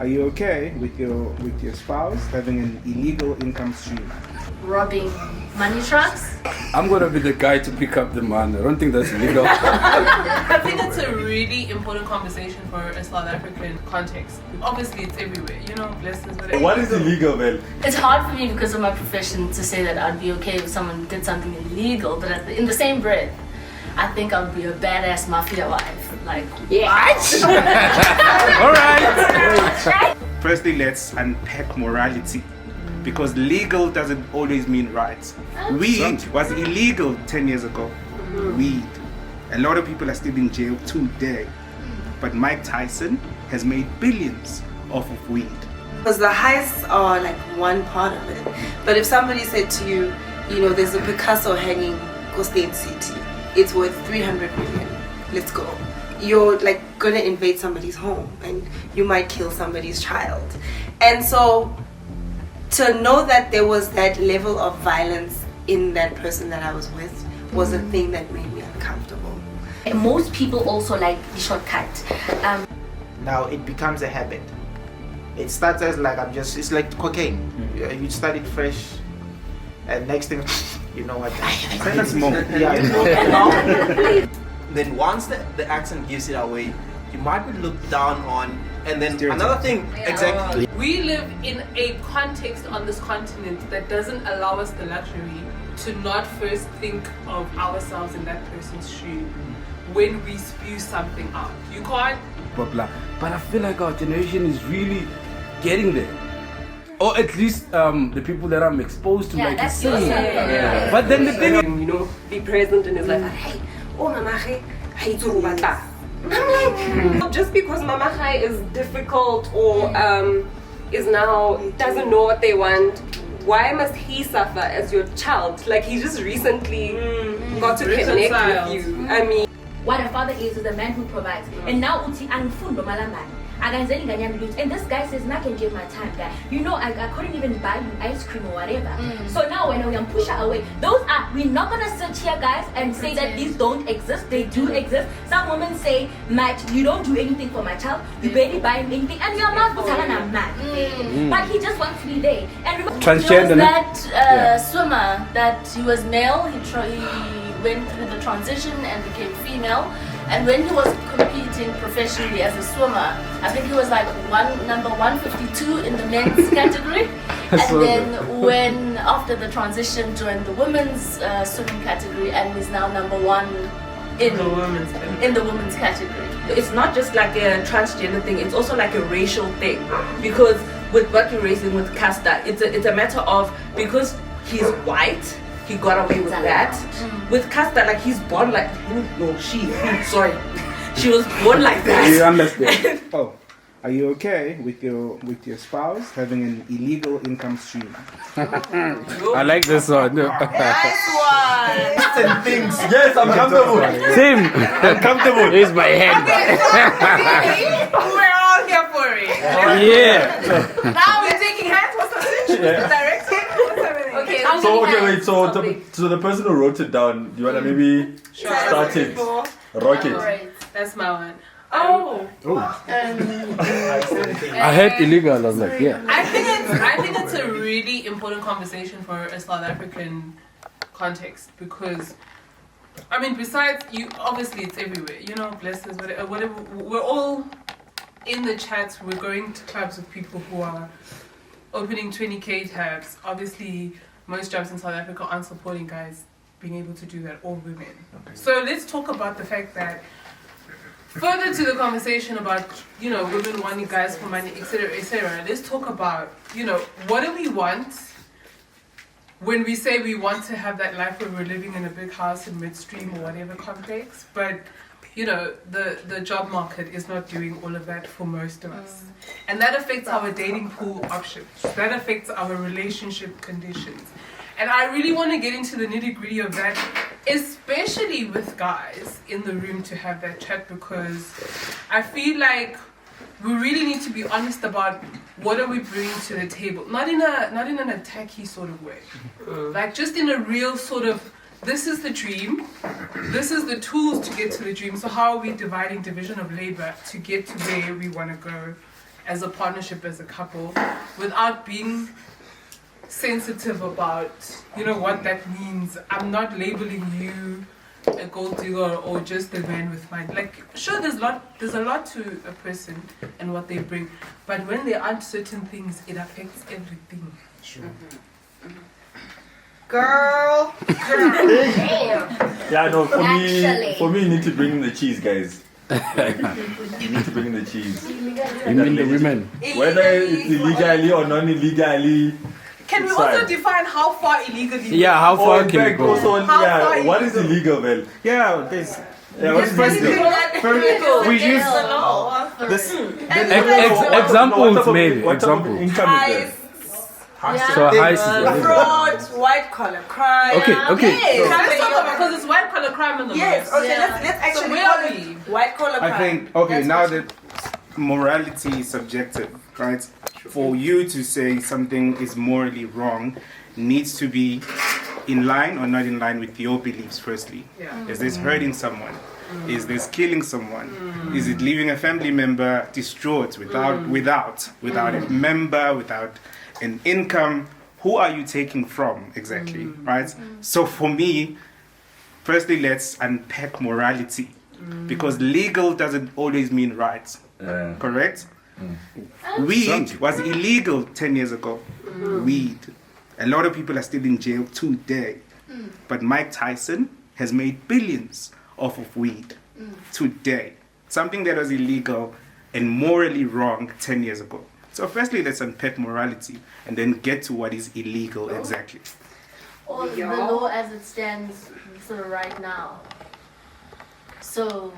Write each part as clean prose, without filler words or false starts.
Are you okay with your spouse having an illegal income stream? Robbing money trucks? I'm gonna be the guy to pick up the man. I don't think that's illegal. I think it's a really important conversation for a South African context. Obviously, it's everywhere. Blessed is whatever. What is illegal, then? It's hard for me because of my profession to say that I'd be okay if someone did something illegal, but in the same breath, I think I would be a badass mafia wife. Like, what? All right. Firstly, let's unpack morality. Because legal doesn't always mean right. Weed was illegal 10 years ago. Weed. A lot of people are still in jail today. But Mike Tyson has made billions off of weed. Because the heists are like one part of it. But if somebody said to you, there's a Picasso hanging Costain City, it's worth 300 million, let's go. You're like gonna invade somebody's home and you might kill somebody's child. And so to know that there was that level of violence in that person that I was with was a thing that made me uncomfortable. Most people also like the shortcut. Now it becomes a habit. It starts as like it's like cocaine. You start it fresh, and next thing, you know what? Let's move. Then once the accent gives it away, you might be looked down on. And then Stereotypes. another thing, exactly. We live in a context on this continent that doesn't allow us the luxury to not first think of ourselves in that person's shoe when we spew something out. You can't. Blah, blah. But I feel like our generation is really getting there. Or at least the people that I'm exposed to, like that's you're saying. yeah. But then the thing is, be present in his life. Hey, oh mama, hey, to I'm like, just because Mama Khai is difficult or is now doesn't know what they want, why must he suffer as your child? Like he just recently got to connect with you. I mean, What a father is a man who provides. And now uti angifundo malamani. And this guy says, I can give my time, guy. I couldn't even buy you ice cream or whatever. So now when we push her away, we're not gonna sit here, guys, and say that these don't exist. They do exist. Some women say, Matt, you don't do anything for my child. You barely buy him anything, and your mouth was telling him mad. But he just wants to be there. And remember, Transgender. That swimmer that he was male. He went through the transition and became female. And when he was competing professionally as a swimmer, I think he was like number 152 in the men's category. And then when after the transition joined the women's swimming category and is now number 1 in the women's category. it's not just like a transgender thing, it's also like a racial thing. Because with what you're raising with Casta, it's a matter of, because he's white, he got away with that. With Casta, like he's born like, she was born like that. You understand? Are you okay with your spouse having an illegal income stream? I like this one. Nice one. Certain things. Yes, I'm comfortable. Same. I'm comfortable. Here's my hand. We're all here for it. Yeah. Now we're taking hands. What's the switch? Direction? What's happening? Okay. So the person who wrote it down, you wanna maybe start it? Rock it. Right. That's my one. I heard illegal. I was like, yeah. I think it's a really important conversation for a South African context, because I mean, besides you, obviously it's everywhere. Blessed is whatever. We're all in the chats. We're going to clubs with people who are opening 20k tabs. Obviously, most jobs in South Africa aren't supporting guys being able to do that, or women. Okay. So let's talk about the fact that, further to the conversation about, women wanting guys for money, etc., etc., let's talk about, what do we want when we say we want to have that life where we're living in a big house in midstream or whatever complex, but, the job market is not doing all of that for most of us. And that affects our dating pool options. That affects our relationship conditions. And I really want to get into the nitty-gritty of that, especially with guys in the room, to have that chat, because I feel like we really need to be honest about what are we bringing to the table. Not in an attacky sort of way. Like just in a real sort of, this is the dream, this is the tools to get to the dream. So how are we dividing division of labor to get to where we want to go as a partnership, as a couple, without being sensitive about, what that means. I'm not labeling you a gold digger or just a man with money. Like, sure, there's a lot to a person and what they bring, but when there aren't certain things, it affects everything. Sure. Girl. Yeah, no, Actually. for me, you need to bring in the cheese, guys. You need to bring in the cheese. You mean the women? Whether it's illegally or non-illegally. Can we it's also fine. define how far illegally? Yeah, how Oh, far in can you fact, go? also, How far what is illegal, Mel? Yeah, there's Yeah, what is Firstly, illegal? we use this. Examples, maybe. What type of Examples. income is there? So high is Fraud, white collar crime. Okay. Yes. Let's talk about, because it's white collar crime in the Yes. West. Okay. Let's actually where call are it we? white collar crime. I think, okay, now that morality is subjective, right? For you to say something is morally wrong needs to be in line or not in line with your beliefs, firstly. Yeah. Is this hurting someone? Is this killing someone? Is it leaving a family member distraught without a member, without an income? Who are you taking from exactly, right? So for me, firstly, let's unpack morality, because legal doesn't always mean right, correct? Weed was illegal 10 years ago. Weed. A lot of people are still in jail today. But Mike Tyson has made billions off of weed today. Something that was illegal and morally wrong 10 years ago. So firstly, let's unpack morality and then get to what is illegal exactly. Or the law as it stands sort of right now. So,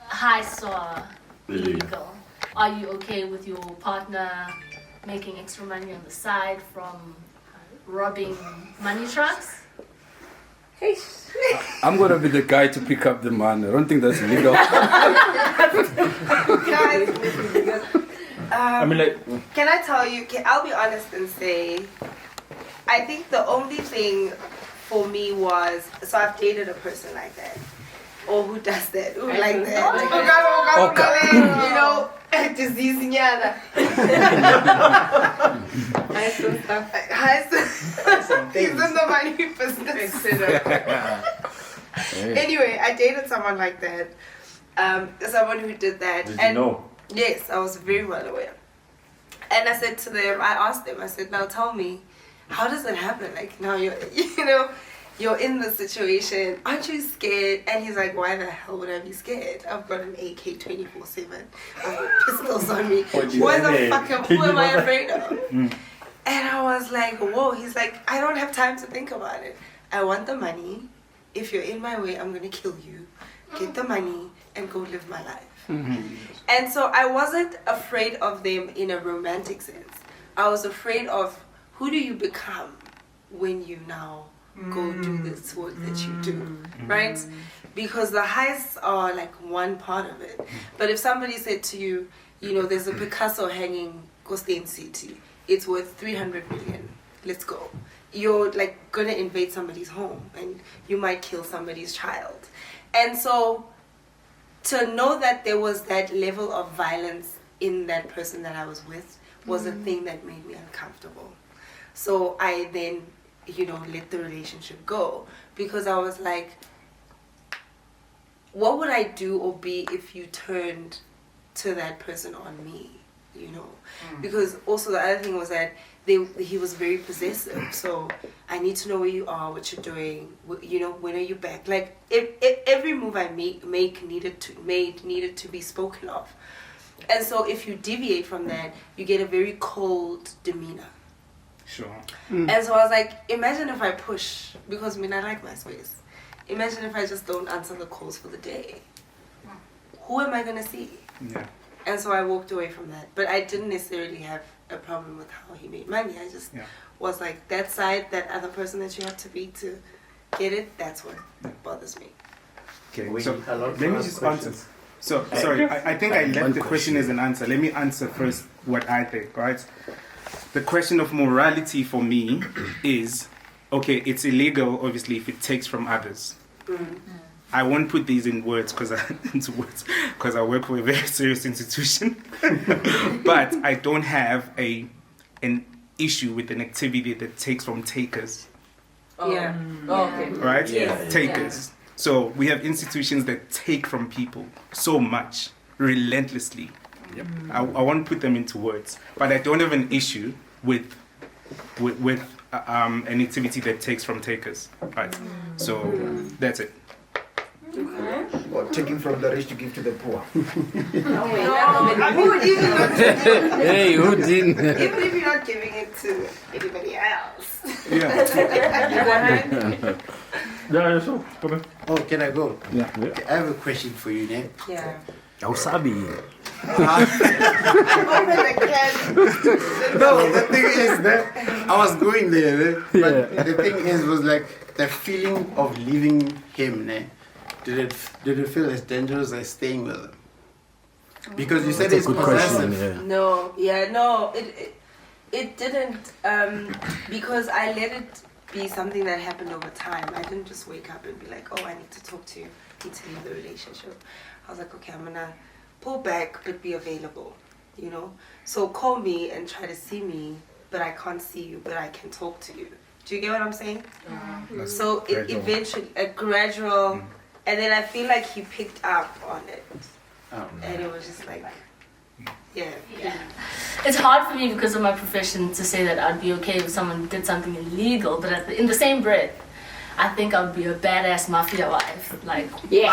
heists are illegal. Are you okay with your partner making extra money on the side from robbing money trucks? I'm gonna be the guy to pick up the man. I don't think that's illegal. Guys, I mean, like, can I tell you? I'll be honest and say, I think the only thing for me was, so I've dated a person like that, or who does that, who like that, you know, disease nyana. He's in the money business. Anyway, I dated someone like that, someone who did that. Did and you know? Yes, I was very well aware. And I said to them, I asked them, I said, now tell me, how does it happen? Like, now you're in the situation. Aren't you scared? And he's like, why the hell would I be scared? I've got an AK 24/7. I've got pistols on me. Who am I afraid of? And I was like, whoa. He's like, I don't have time to think about it. I want the money. If you're in my way, I'm going to kill you. Get the money and go live my life. And so I wasn't afraid of them in a romantic sense. I was afraid of, who do you become when you now go do this work that you do, right? Because the heists are like one part of it. But if somebody said to you, there's a Picasso hanging Costain City, it's worth 300 million, let's go. You're like gonna invade somebody's home and you might kill somebody's child. And so to know that there was that level of violence in that person that I was with was a thing that made me uncomfortable. So I then, let the relationship go, because I was like, what would I do or be if you turned to that person on me, Because also the other thing was that he was very possessive. So I need to know where you are, what you're doing, when are you back? Like every move I make needed to be spoken of. And so if you deviate from that, you get a very cold demeanor. Sure. And so I was like, imagine if I push, because I like my space. Imagine if I just don't answer the calls for the day. Who am I gonna see? Yeah. And so I walked away from that. But I didn't necessarily have a problem with how he made money. I just was like, that side, that other person that you have to be to get it, that's what bothers me. Okay, so let me just answer. So, sorry, I think I left the question as an answer. Let me answer first what I think, right? The question of morality for me is, okay, it's illegal, obviously, if it takes from others. I won't put these in words because I work for a very serious institution. But I don't have an issue with an activity that takes from takers. Yeah. Okay. Right? Yeah. Takers. So we have institutions that take from people so much, relentlessly. Yep. I won't put them into words, but I don't have an issue with an activity that takes from takers. Right? So that's it. Or taking from the rich to give to the poor. Hey, who didn't? Even if you're not giving it to anybody else. Yeah. Yeah, sure. Come on. Oh, can I go? Yeah. Okay, I have a question for you, Nate. Yeah. Wasabi. No, the thing is that I was going there, but the thing was like the feeling of leaving him. Did it feel as dangerous as staying with him? Because you said That's it's a good question. possessive. Yeah. No, it didn't, because I let it be something that happened over time. I didn't just wake up and be like, oh, I need to talk to you, need to leave the relationship. I was like, okay, I'm gonna pull back but be available, you know? So call me and try to see me, but I can't see you, but I can talk to you. Do you get what I'm saying? So it eventually, a gradual, and then I feel like he picked up on it. Oh. And it was just like, yeah. It's hard for me because of my profession to say that I'd be okay if someone did something illegal, but in the same breath, I think I'd be a badass mafia wife. Like, Yeah.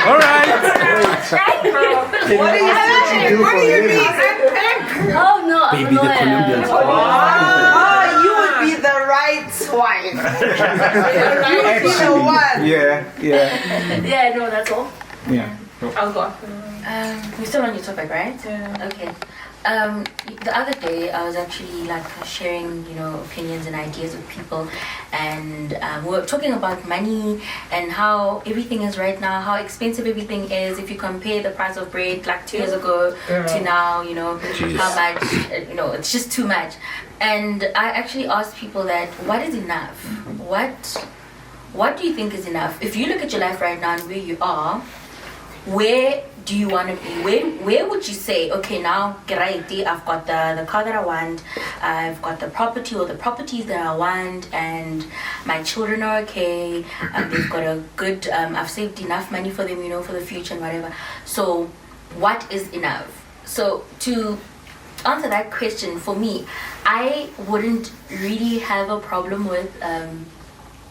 All right. What do you mean? Unpack. oh no, I'm Baby, a the lawyer. Colombian. Oh, you would be the right wife. You would be the one. Yeah. Yeah, no, that's all. Yeah. I'll go. We're still on your topic, right? Yeah. Okay. The other day I was actually like sharing, opinions and ideas with people, and we were talking about money and how everything is right now, how expensive everything is. If you compare the price of bread like 2 years ago to now, how much, it's just too much. And I actually asked people that, what is enough? What do you think is enough? If you look at your life right now and where you are, where do you want to be? Where would you say, okay, now, great, I've got the car that I want, I've got the property or the properties that I want, and my children are okay, they've got a good, I've saved enough money for them, for the future and whatever. So, what is enough? So, to answer that question, for me, I wouldn't really have a problem with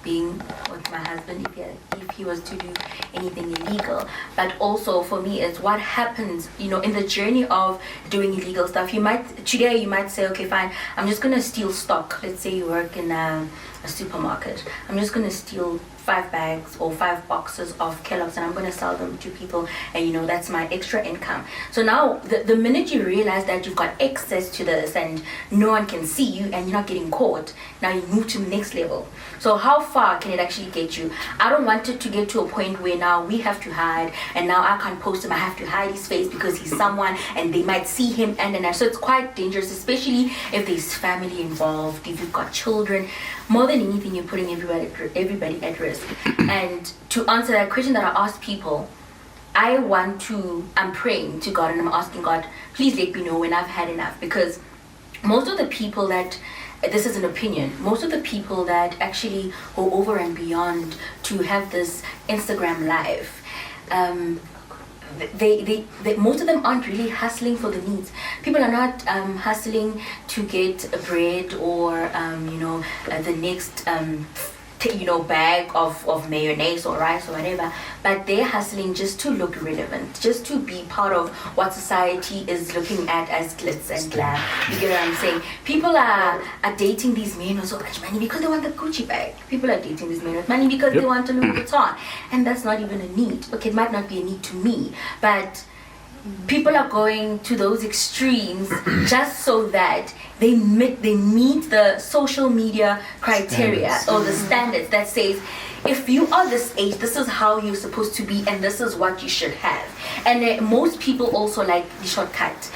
being with my husband if he was to do anything illegal. But also for me is what happens, in the journey of doing illegal stuff. Today you might say, okay, fine, I'm just gonna steal stock. Let's say you work in a supermarket. I'm just gonna steal 5 bags or 5 boxes of Kellogg's and I'm going to sell them to people, and that's my extra income. So now the minute you realize that you've got access to this and no one can see you and you're not getting caught, now you move to the next level. So how far can it actually get you? I don't want it to get to a point where now we have to hide, and now I can't post him, I have to hide his face because he's someone and they might see him, and so it's quite dangerous, especially if there's family involved, if you've got children. More than anything, you're putting everybody at risk. And to answer that question that I asked people, I'm praying to God and I'm asking God, please let me know when I've had enough, because most of the people that, this is an opinion, most of the people that actually go over and beyond to have this Instagram life, they most of them aren't really hustling for the needs. People are not hustling to get bread or the next bag of mayonnaise or rice or whatever, but they're hustling just to look relevant, just to be part of what society is looking at as glitz and glam. You get what I'm saying? People are dating these men with so much money because they want the Gucci bag. People are dating these men with money because they want a Louis Vuitton, and that's not even a need. Okay, it might not be a need to me, but people are going to those extremes just so that they meet the social media criteria or the standards that says if you are this age, this is how you're supposed to be, and this is what you should have. And most people also like the shortcut.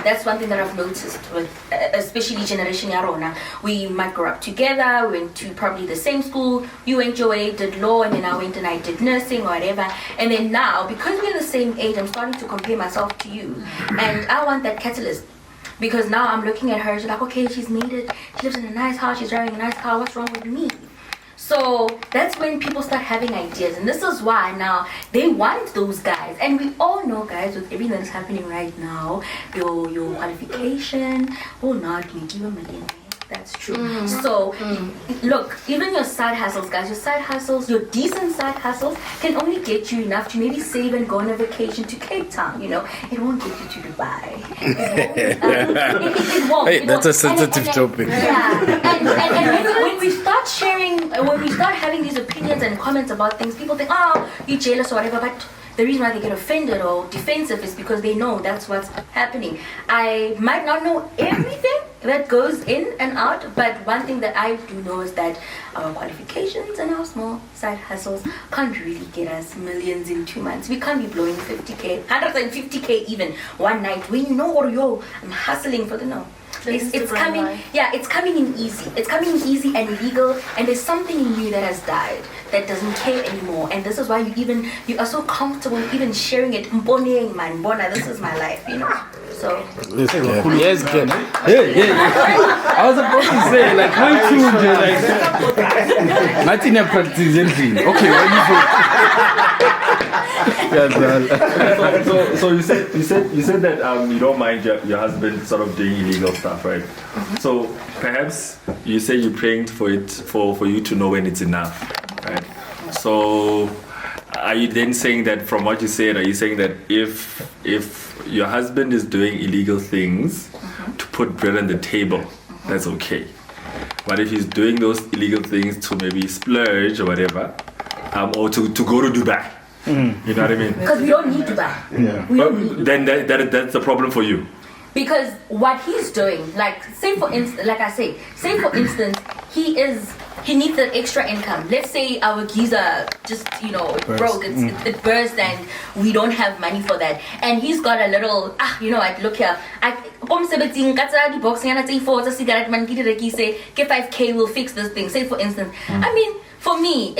That's one thing that I've noticed with, especially Generation Yarona. We might grow up together, we went to probably the same school. You went your way, did law, and then I went and I did nursing or whatever. And then now, because we're the same age, I'm starting to compare myself to you. And I want that catalyst. Because now I'm looking at her, she's like, okay, she's made it. She lives in a nice house, she's driving a nice car, what's wrong with me? So that's when people start having ideas, and this is why now they want those guys. And we all know, guys, with everything that's happening right now, your qualification will not make you a millionaire. That's true. So look, even your side hustles, guys, your side hustles, your decent side hustles can only get you enough to maybe save and go on a vacation to Cape Town. You know, it won't get you to Dubai. It won't. Hey, that's a sensitive topic. Yeah, and when we start sharing, when we start having these opinions and comments about things, people think, oh, you're jealous or whatever, but the reason why they get offended or defensive is because they know that's what's happening. I might not know everything that goes in and out, but one thing that I do know is that our qualifications and our small side hustles can't really get us millions in 2 months. We can't be blowing 50k, 150k even one night when you know, or yo, I'm hustling for the no. It's coming, yeah, it's coming in easy. It's coming in easy and legal, and there's something in you that has died, that doesn't care anymore. And this is why you are so comfortable even sharing it. Mboneng man, Mbona, this is my life, you know. So yes, Ken. Hey. I was supposed to say like my children like nothing practice anything. Okay, when So you said that you don't mind your husband sort of doing illegal stuff, right? So perhaps you say you're praying for it for you to know when it's enough, right? So are you then saying that, from what you said, are you saying that if your husband is doing illegal things to put bread on the table, that's okay? But if he's doing those illegal things to maybe splurge or whatever, or to go to Dubai, you know what I mean? Because we don't need Dubai. Yeah. We don't need Then that's a problem for you. Because what he's doing, like say for instance, he needs an extra income. Let's say our geyser just, broke, it burst and we don't have money for that. And he's got a little, look here. 5K will fix this thing. Say for instance, I mean, for me,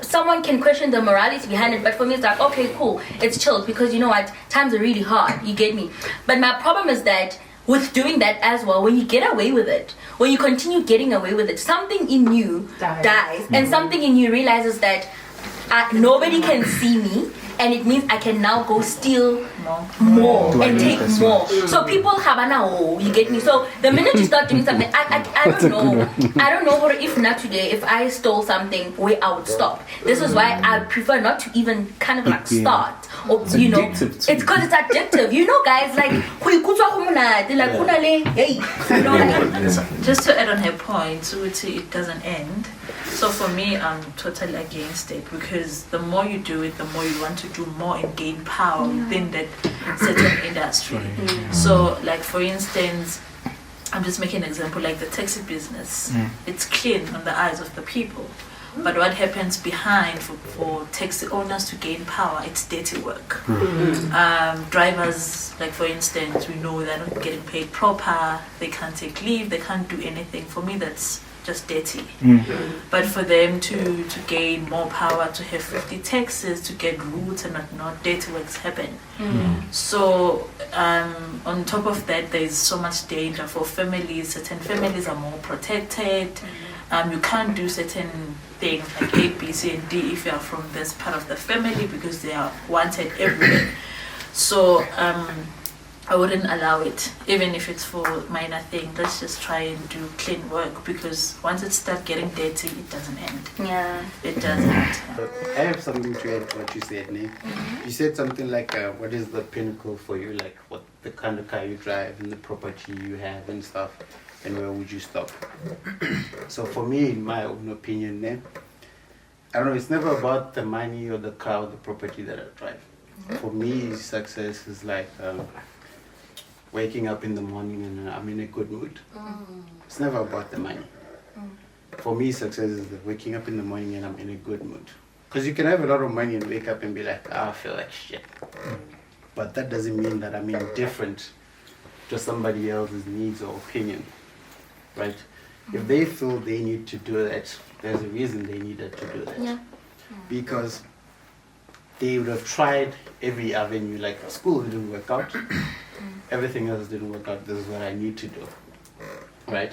someone can question the morality behind it, but for me it's like, okay, cool, it's chilled because you know what, times are really hard, you get me? But my problem is that with doing that as well, when you get away with it, when you continue getting away with it, something in you dies and something in you realizes that nobody can see me, and it means I can now go steal more and take more. So people have you get me? So the minute you start doing something, I don't know. I don't know if not today, if I stole something, where I would stop. This is why I prefer not to even kind of like start. Or, it's because it's addictive. You know, guys, like, just to add on her point, it doesn't end. So for me, I'm totally against it, because the more you do it, the more you want to do more and gain power within that certain industry. So, like for instance, I'm just making an example, like the taxi business. It's clean on the eyes of the people. But what happens behind for taxi owners to gain power, it's dirty work. Drivers, like for instance, we know they're not getting paid proper, they can't take leave, they can't do anything. For me, that's just dirty. But for them to gain more power, to have 50 taxis, to get routes and whatnot, dirty works happen. So on top of that, there's so much danger for families. Certain families are more protected. You can't do certain things like A, B, C, and D if you are from this part of the family, because they are wanted everywhere. So I wouldn't allow it, even if it's for minor thing. Let's just try and do clean work, because once it starts getting dirty, it doesn't end. Yeah, it doesn't. I have something to add to what you said, Nick. You said something like, what is the pinnacle for you? Like, what the kind of car you drive and the property you have and stuff, and where would you stop? So for me, in my own opinion, I don't know, it's never about the money or the car or the property that I drive. For me, success is like waking up in the morning and I'm in a good mood. It's never about the money. for me, success is waking up in the morning and I'm in a good mood. Because you can have a lot of money and wake up and be like, I feel like shit. But that doesn't mean that I'm indifferent to somebody else's needs or opinion, right? If they feel they need to do that, there's a reason they needed to do that. Yeah. Because they would have tried every avenue, like school didn't work out, everything else didn't work out, this is what I need to do, right?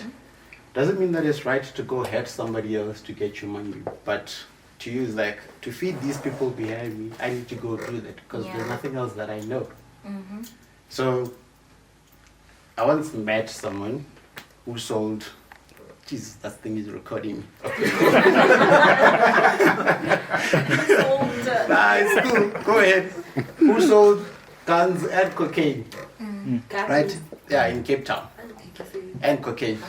Doesn't mean that it's right to go hurt somebody else to get your money, but to use like, to feed these people behind me, I need to go do that because there's nothing else that I know. So I once met someone who sold, Jesus, that thing is recording. Nah, it's cool, go ahead. Who sold guns and cocaine, right? Yeah, in Cape Town. And cocaine.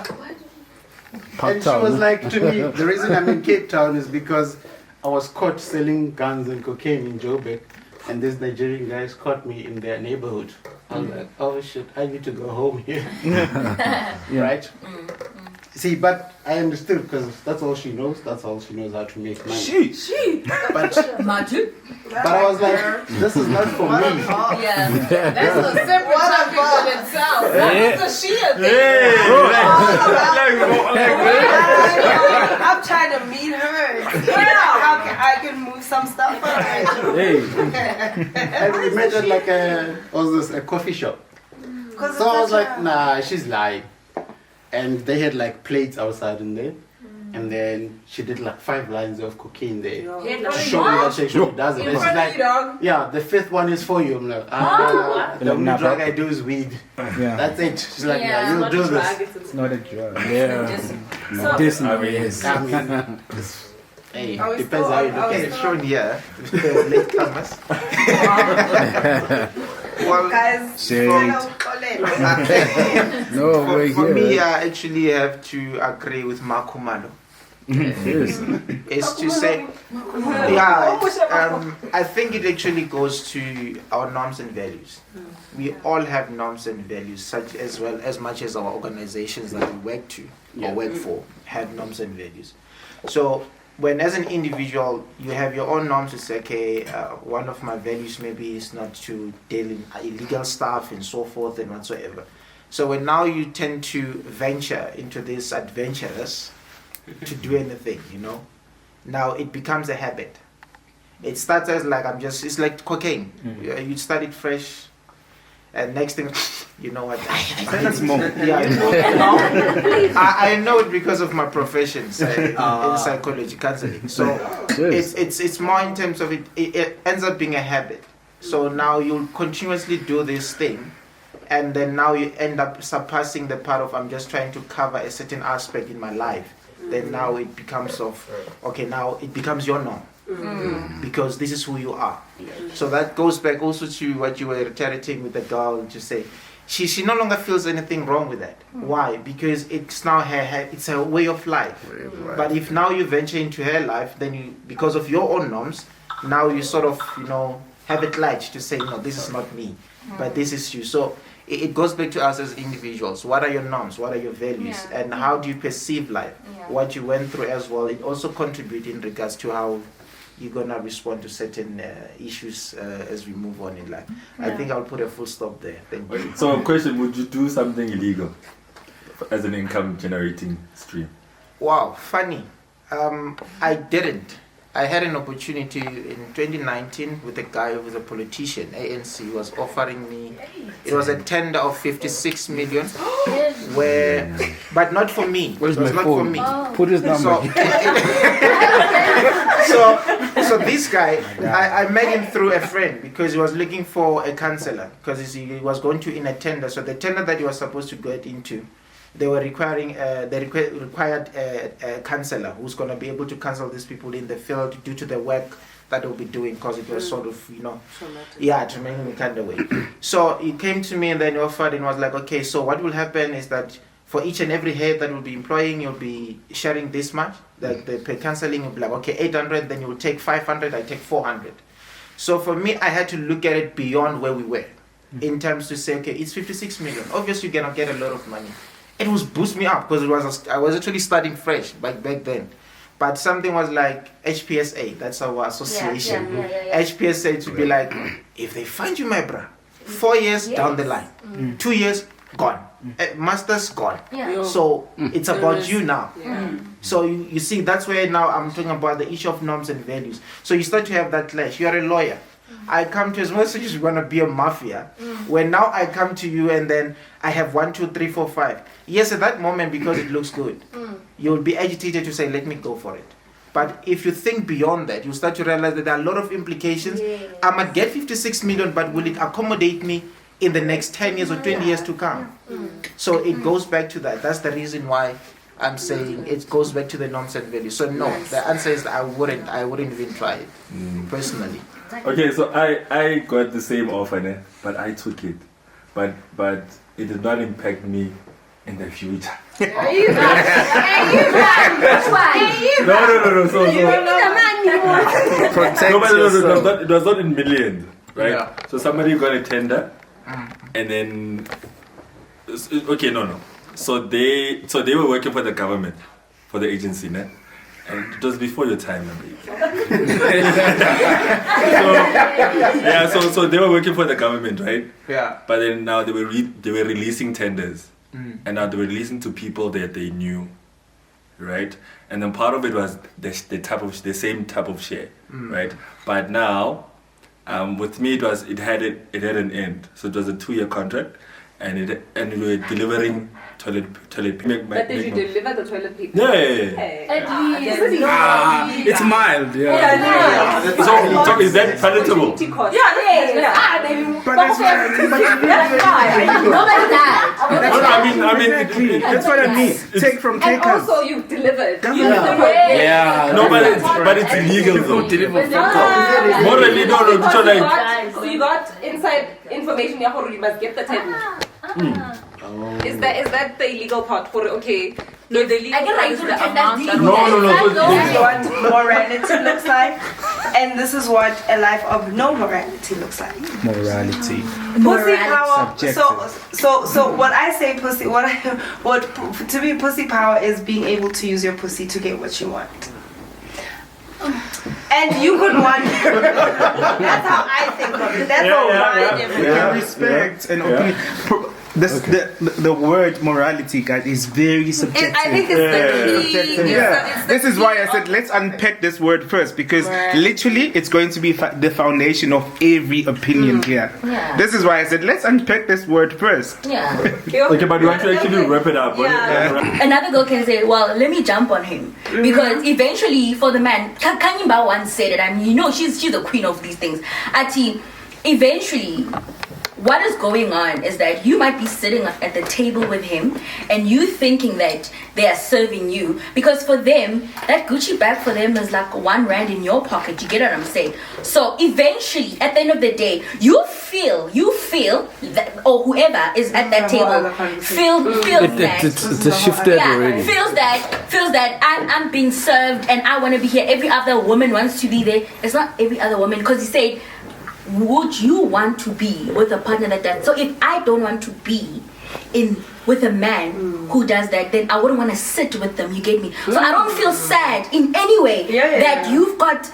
And she was like to me, the reason I'm in Cape Town is because I was caught selling guns and cocaine in Joburg, and these Nigerian guys caught me in their neighborhood. I was like, oh shit, I need to go home here. Right? See, but I understood because that's all she knows. That's all she knows how to make money. But I was like, this is not for me. Yeah, that's a separate topic in itself. That's a Shia thing. I'm trying to meet her. How I can move some stuff for her. And we met at like a coffee shop. So I was like, nah, she's lying. And they had like plates outside in there. And then she did like 5 lines of cocaine there. To show me that she actually does it. And she's like, yeah, the 5th one is for you. I'm like, the only drug I do is weed. That's it. She's like, yeah, you'll do this. It's not a drug. Hey, depends how you look at it. Shown here, latecomers. Well, guys, for me, I actually have to agree with Makumalo. Is to say, I think it actually goes to our norms and values. We all have norms and values, such as well as much as our organizations that we work to or work for have norms and values. So when as an individual you have your own norms to say, okay, one of my values maybe is not to deal in illegal stuff and so forth and whatsoever. So when now you tend to venture into this adventurous to do anything, now it becomes a habit. It starts as like it's like cocaine. You start it fresh, and next thing, you know what? I know it because of my profession in psychology, counseling. So it's more in terms of it ends up being a habit. So now you'll continuously do this thing, and then now you end up surpassing the part of I'm just trying to cover a certain aspect in my life. Then now it becomes now it becomes your norm. Because this is who you are. So that goes back also to what you were reiterating with the girl, to say she no longer feels anything wrong with that. Why? Because it's now it's her way of life. But if now you venture into her life, then because of your own norms, now you sort of have it light to say, no, this is not me, but this is you. So it goes back to us as individuals. What are your norms? What are your values? And how do you perceive life? What you went through as well, it also contributes in regards to how you're going to respond to certain issues as we move on in life. I think I'll put a full stop there. Thank you. So a question, would you do something illegal as an income generating stream? Wow, funny. I didn't. I had an opportunity in 2019 with a guy who was a politician, ANC, was offering me, it was a tender of 56 million, but not for me. Where's it was my not phone? for me. Put his number. So this guy, I met him through a friend because he was looking for a counselor because he was going to in a tender. So the tender that he was supposed to get into, they were required a counselor who's going to be able to counsel these people in the field due to the work that they'll be doing, because it was sort of, traumatic in kind of way. So he came to me and then he offered and was like, okay, so what will happen is that for each and every head that will be employing, you'll be sharing this much. Like the counseling will be like, okay, 800, then you'll take 500, I take 400. So for me, I had to look at it beyond where we were in terms to say, okay, it's 56 million. Obviously, you're going to get a lot of money. it was boost me up because I was actually studying fresh back then. But something was like HPSA, that's our association. HPSA to be like, if they find you, my bro, 4 years down the line, 2 years gone, master's gone. So it's about you now. So you see, that's where now I'm talking about the issue of norms and values. So you start to have that clash. You are a lawyer. I come to as much as you want to be a mafia. When now I come to you and then I have 1, 2, 3, 4, 5. Yes, at that moment, because it looks good, you'll be agitated to say, let me go for it. But if you think beyond that, you start to realize that there are a lot of implications. I might get 56 million, but will it accommodate me in the next 10 years or 20 years to come? So it goes back to that. That's the reason why I'm saying it goes back to the norms and values. So no, the answer is I wouldn't even try it, personally. Okay, so I got the same offer, but I took it. But it did not impact me in the future. No. So it was not in millions, right? Yeah. So somebody got a tender, and then no. So they were working for the government, for the agency, and it was before your time, maybe. So they were working for the government, right? Yeah. But then now they were releasing tenders, and now they were releasing to people that they knew, right? And then part of it was the same type of share, right? But now, with me, it had an end. So it was a 2-year contract, and we were delivering toilet paper. But did you deliver the toilet paper? Yeah. It's mild, So is that palatable? Nobody died. I mean, that's what I mean. Take from takers. And also you've delivered. Yeah. No, but it's illegal though. Morally, no. So you got inside information. You must get the tender. Is that the illegal part for okay? No, the legal part is the amount that No. This is what morality looks like, and this is what a life of no morality looks like. Morality. Pussy power. So what I say, pussy. What to me, pussy power is being able to use your pussy to get what you want. And you could want. That's how I think of it. That's how I Respect and opinion. The word morality, guys, is very subjective. I think it's the key. This is why I said let's unpack this word first, because literally it's going to be the foundation of every opinion here. Yeah. This is why I said let's unpack this word first. Yeah. Okay, but you want to actually wrap it up. Another girl can say, well, let me jump on him. Because eventually, for the man, Kanimba once said it, she's the queen of these things. Ati, eventually, what is going on is that you might be sitting at the table with him and you thinking that they are serving you, because for them that Gucci bag for them is like 1 rand in your pocket. You get what I'm saying? So eventually at the end of the day you feel that, or whoever is at that table feels that it's a shifted already. feels that I'm being served and I want to be here. Every other woman wants to be there. It's not every other woman, because he said, would you want to be with a partner like that? So if I don't want to be with a man who does that, then I wouldn't want to sit with them. You get me? So I don't feel sad in any way that you've got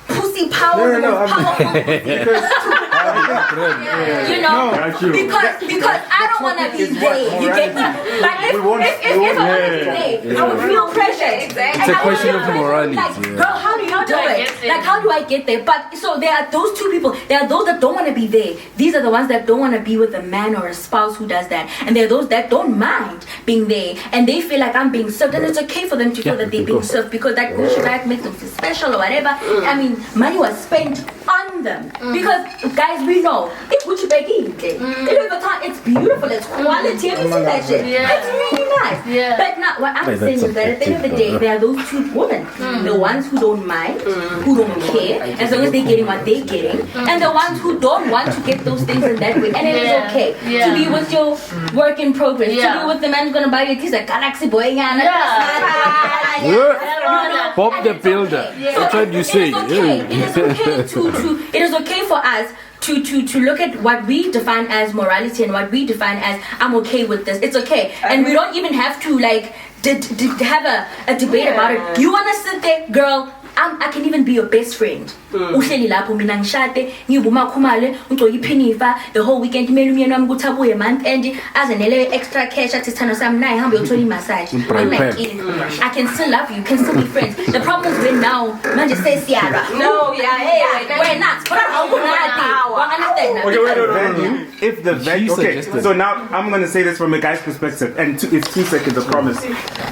pussy power. Because I don't want to be there. You get me? But if I want to be there, I would feel pressure. Exactly. It's a question of morality. Like, girl, how do you do it? Like, how do I get there? But so there are those two people. There are those that don't want to be there. These are the ones that don't want to be with a man or a spouse who does that. And there are those that don't mind being there, and they feel like I'm being served, and it's okay for them to feel that they're being served because that Gucci bag makes them feel special or whatever. I mean, money was spent on them because, guys, we know it's Gucci bag. It's beautiful. It's quality. Have you seen that shit? It's really nice. But now, what I'm saying is that at the end of the day, there are those two women, the ones who don't mind, who don't care, as long as they're getting what they're getting, and the ones who don't want to get those things in that way. And it is okay to be with your work in progress, to be with the man who's gonna buy you a piece of Galaxy Boy. Bob the Builder. That's what you say. It is okay for us to look at what we define as morality and what we define as I'm okay with this. It's okay, and we don't even have to like have a debate about it. You wanna sit there, girl? I can even be your best friend. Uhleli lapho mina ngishade ngibuma khumale ugcoka iphinifa the whole weekend imeli umyeni wami ukuthi abuye month end azenele extra cash athi sithando sami naye hambe uyothola imassage. I can still love you, can still be friends. The problem is when now manje sesiyalwa. No, we're not. If the value, okay, so now I'm going to say this from a guy's perspective, and it's 2 seconds, I promise.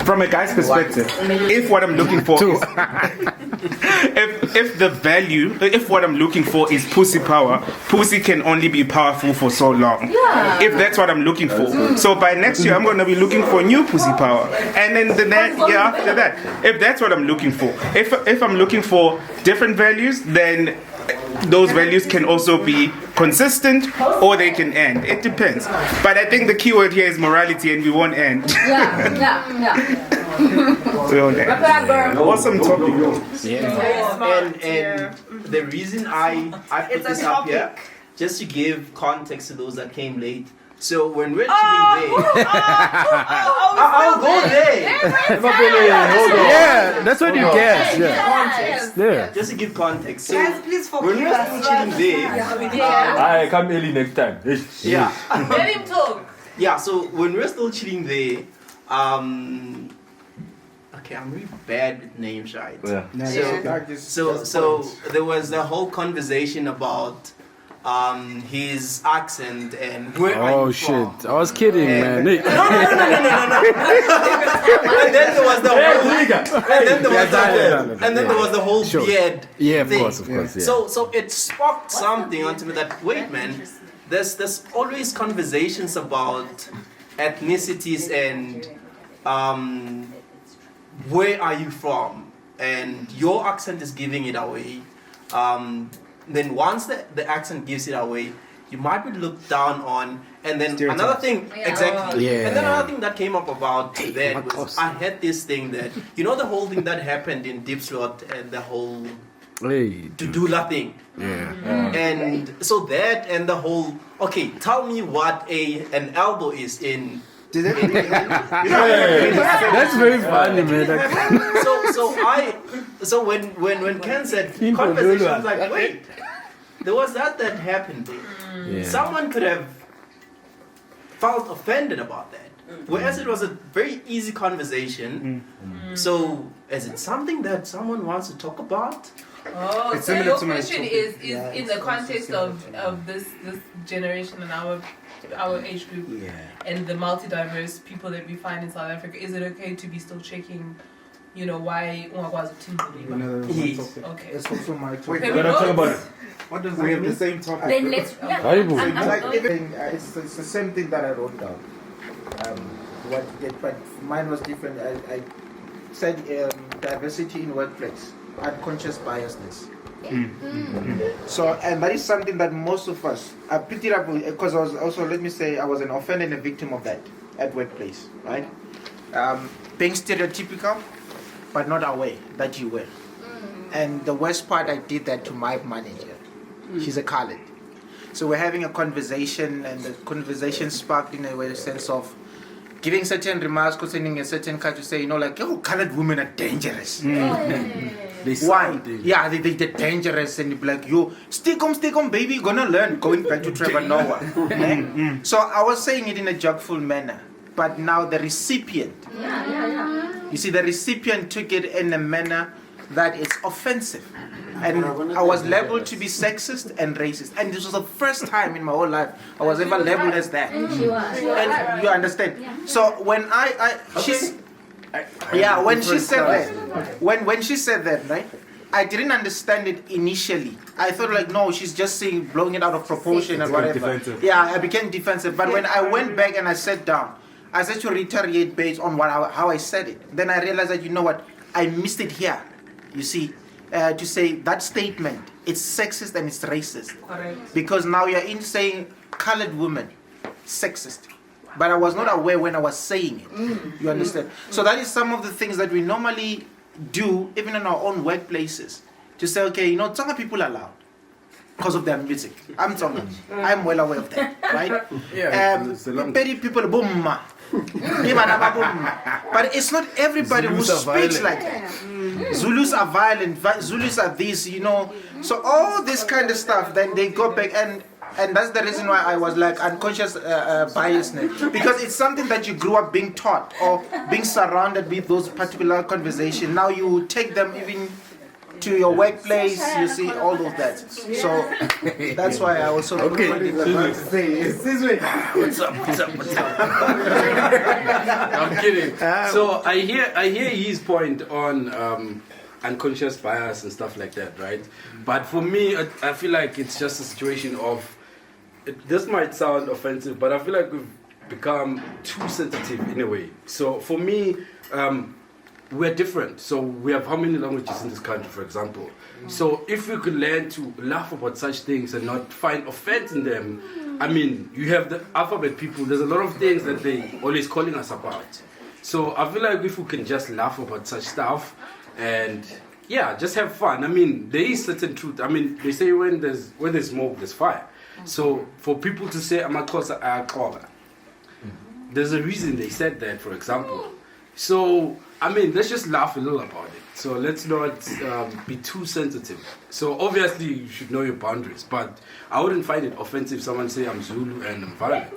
From a guy's perspective, if what I'm looking for is, if what I'm looking for is pussy power, pussy can only be powerful for so long. Yeah. If that's what I'm looking for. So by next year, I'm going to be looking for new pussy power. And then the next year after that, if that's what I'm looking for. If I'm looking for different values, then those values can also be consistent or they can end. It depends. But I think the key word here is morality, and we won't end. We won't end. Awesome topic. And the reason I put this up here, just to give context to those that came late. So when we're chilling there, I'll go there. Yeah, that's what you get. Yeah. Just to give context. So Guys, please when forgive we're us. still chilling there, I come early next time. yeah. Let him talk. Yeah, so when we're still chilling there, okay, I'm really bad with names, right? Yeah. So there was the whole conversation about his accent and where are you from? I was kidding, man. No. And then there was the whole beard. Yeah, of thing. course, yeah. So it sparked something onto me that wait, man, there's always conversations about ethnicities and where are you from, and your accent is giving it away. Then once the accent gives it away, you might be looked down on. And then another thing, exactly. And then another thing that came up about that was I had this thing that, you know, the whole thing that happened in Deep Slot and the whole to do nothing. And so that and the whole, okay, tell me what an elbow is in. That's very funny, man. So when Ken said conversation, I was like, wait, there was that happened there. Someone could have felt offended about that, whereas it was a very easy conversation. So is it something that someone wants to talk about? Oh, It's so similar your to my question topic. is in the context of this generation and our age group and the multi-diverse people that we find in South Africa, is it okay to be still checking, you know, why ungakwazi ukuthini? Yes. Okay. It's also my topic. Can we talk about it? What does We that have the mean? same topic. Then let's. It's the same thing that I wrote down. But mine was different. I said diversity in workplace, unconscious biasness. So, and that is something that most of us, I picked it up because I was also, let me say, I was an offender and a victim of that at workplace, right? Being stereotypical, but not aware that you were. And the worst part, I did that to my manager. She's a colored. So we're having a conversation, and the conversation sparked in a way, a sense of giving certain remarks concerning a certain culture, say, you know, like, oh, colored women are dangerous. Why? Yeah, they're dangerous, and you're like, yo, stick on, baby, gonna learn, going back to Trevor Noah. So I was saying it in a joyful manner, but now the recipient, you see, the recipient took it in a manner that it's offensive. And I was labeled to be sexist and racist. And this was the first time in my whole life I was ever labeled as that. And you understand? So when when she said that, when she said that, right, I didn't understand it initially. I thought like, no, she's just saying, blowing it out of proportion and whatever. Defensive. Yeah, I became defensive. But when I went back and I sat down, I said to retaliate based on how I said it. Then I realized that, you know what, I missed it here. You see, to say that statement, it's sexist and it's racist. Correct. Because now you're in saying colored women, sexist. But I was not aware when I was saying it. You understand? So that is some of the things that we normally do, even in our own workplaces, to say, okay, you know, some people are loud. because of their music. I'm talking. I'm well aware of that, right? It's a long Many people boom. But it's not everybody who Zulus are speaks violent. like that. Zulus are violent. Zulus are this, you know. So all this kind of stuff, then they go back and that's the reason why I was like unconscious biasness, because it's something that you grew up being taught or being surrounded with those particular conversations. Now you take them even to your workplace, you see all of that. So that's why I also Okay. What's up? I'm kidding. So I hear his point on unconscious bias and stuff like that, right? But for me, I feel like it's just a situation of. This might sound offensive, but I feel like we've become too sensitive in a way. So for me, we're different. So we have how many languages in this country, for example? So if we could learn to laugh about such things and not find offense in them, I mean, you have the alphabet people. There's a lot of things that they always calling us about. So I feel like if we can just laugh about such stuff and yeah, just have fun. I mean, there is certain truth. I mean, they say when there's smoke, there's fire. So for people to say amaXhosa ayaqoba, there's a reason they said that, for example. So I mean, let's just laugh a little about it. So let's not be too sensitive. So obviously you should know your boundaries, but I wouldn't find it offensive if someone say I'm Zulu and I'm violent.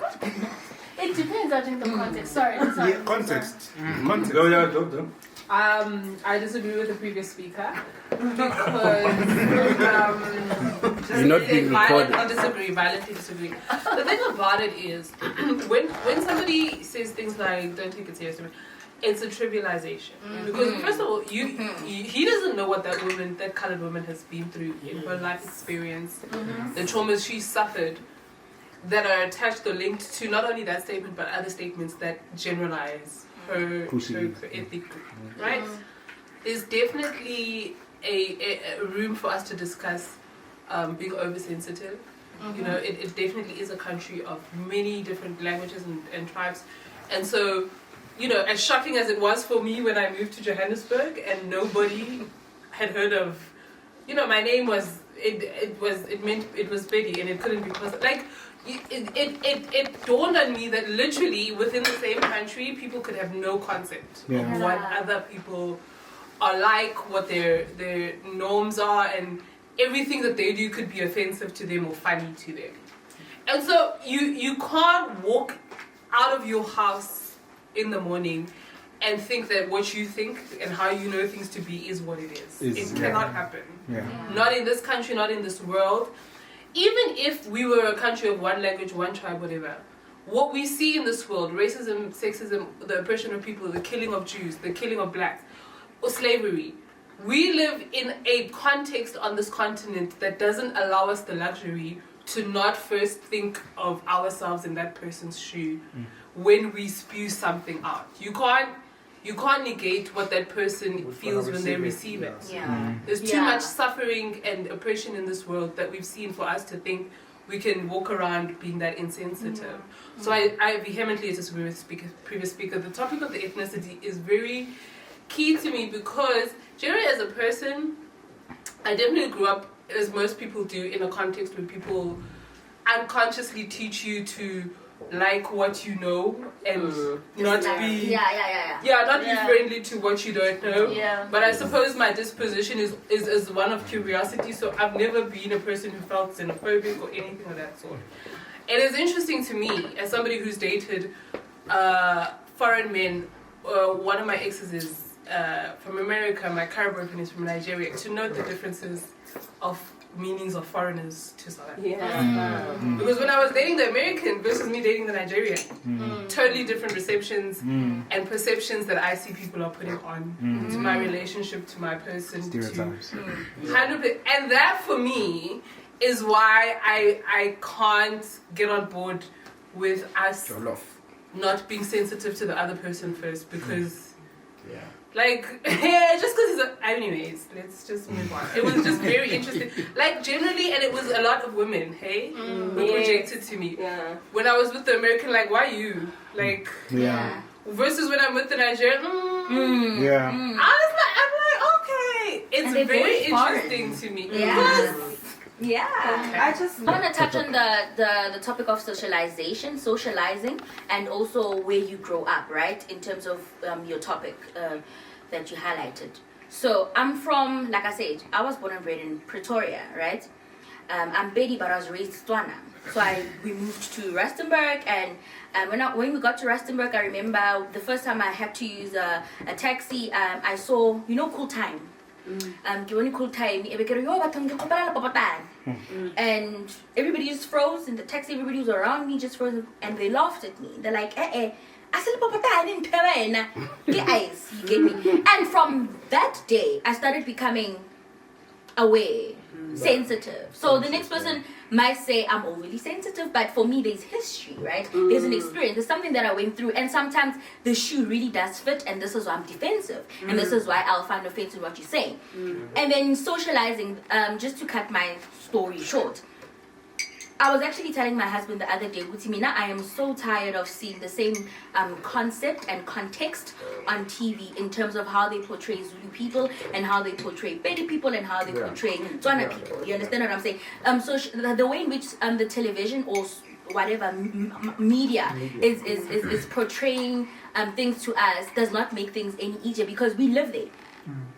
It depends, I think, the context. Sorry. Yeah, context. Context. Oh yeah, don't. I disagree with the previous speaker because You're not being recorded. violently disagree. The thing about it is when somebody says things like "don't take it seriously," it's a trivialization. Because first of all, he doesn't know what that colored woman has been through in her life experience, the traumas she suffered that are attached or linked to not only that statement but other statements that generalize her ethnic group, right? There's definitely a room for us to discuss being oversensitive. You know, it definitely is a country of many different languages and tribes, and so, you know, as shocking as it was for me when I moved to Johannesburg and nobody had heard of, you know, my name was it was Betty and it couldn't be possible. Like, it dawned on me that literally within the same country, people could have no concept of what other people are like, what their norms are, and everything that they do could be offensive to them or funny to them. And so you can't walk out of your house in the morning and think that what you think and how you know things to be is what it is. It cannot happen. Not in this country, not in this world. Even if we were a country of one language, one tribe, whatever, what we see in this world, racism, sexism, the oppression of people, the killing of Jews, the killing of blacks, or slavery, we live in a context on this continent that doesn't allow us the luxury to not first think of ourselves in that person's shoe when we spew something out. You can't negate what that person feels when they receive it. There's too much suffering and oppression in this world that we've seen for us to think we can walk around being that insensitive. So I vehemently disagree with previous speaker. The topic of the ethnicity is very key to me because generally as a person, I definitely grew up, as most people do, in a context where people unconsciously teach you to like what you know and not be not be friendly to what you don't know. But I suppose my disposition is one of curiosity, so I've never been a person who felt xenophobic or anything of that sort. It is interesting to me, as somebody who's dated foreign men, one of my exes is from America, my current boyfriend is from Nigeria, to note the differences of meanings of foreigners to South Africa. Because when I was dating the American versus me dating the Nigerian, totally different receptions and perceptions that I see people are putting on to my relationship, to my person. Stereotypes. 100%. And that for me is why I can't get on board with us not being sensitive to the other person first, because like, just because anyways, let's just move on. It was just very interesting. Like, generally, and it was a lot of women, who projected to me. When I was with the American, like, why you? Like, versus when I'm with the Nigerian, I was like, okay. It's very interesting to me. Because Yeah. I want to touch on the topic of socializing, and also where you grow up, right? In terms of your topic that you highlighted. So I'm from, like I said, I was born and bred in Pretoria, right? I'm Betty, but I was raised Tswana. So we moved to Rustenburg, and when we got to Rustenburg, I remember the first time I had to use a taxi. I saw, Cool Time. Cool Time. And everybody just froze in the taxi. Everybody was around me just frozen, and they laughed at me. They're like, I you get me? And from that day, I started becoming aware, sensitive. So the next person might say I'm overly sensitive, but for me there's history, right? There's an experience, there's something that I went through, and sometimes the shoe really does fit, and this is why I'm defensive, and this is why I'll find offense in what you're saying. And then socializing, just to cut my story short, I was actually telling my husband the other day, Utimina, I am so tired of seeing the same concept and context on TV in terms of how they portray Zulu people and how they portray Pedi people and how they portray Tswana people. You understand what I'm saying? So the way in which the television or whatever media is portraying things to us does not make things any easier because we live there.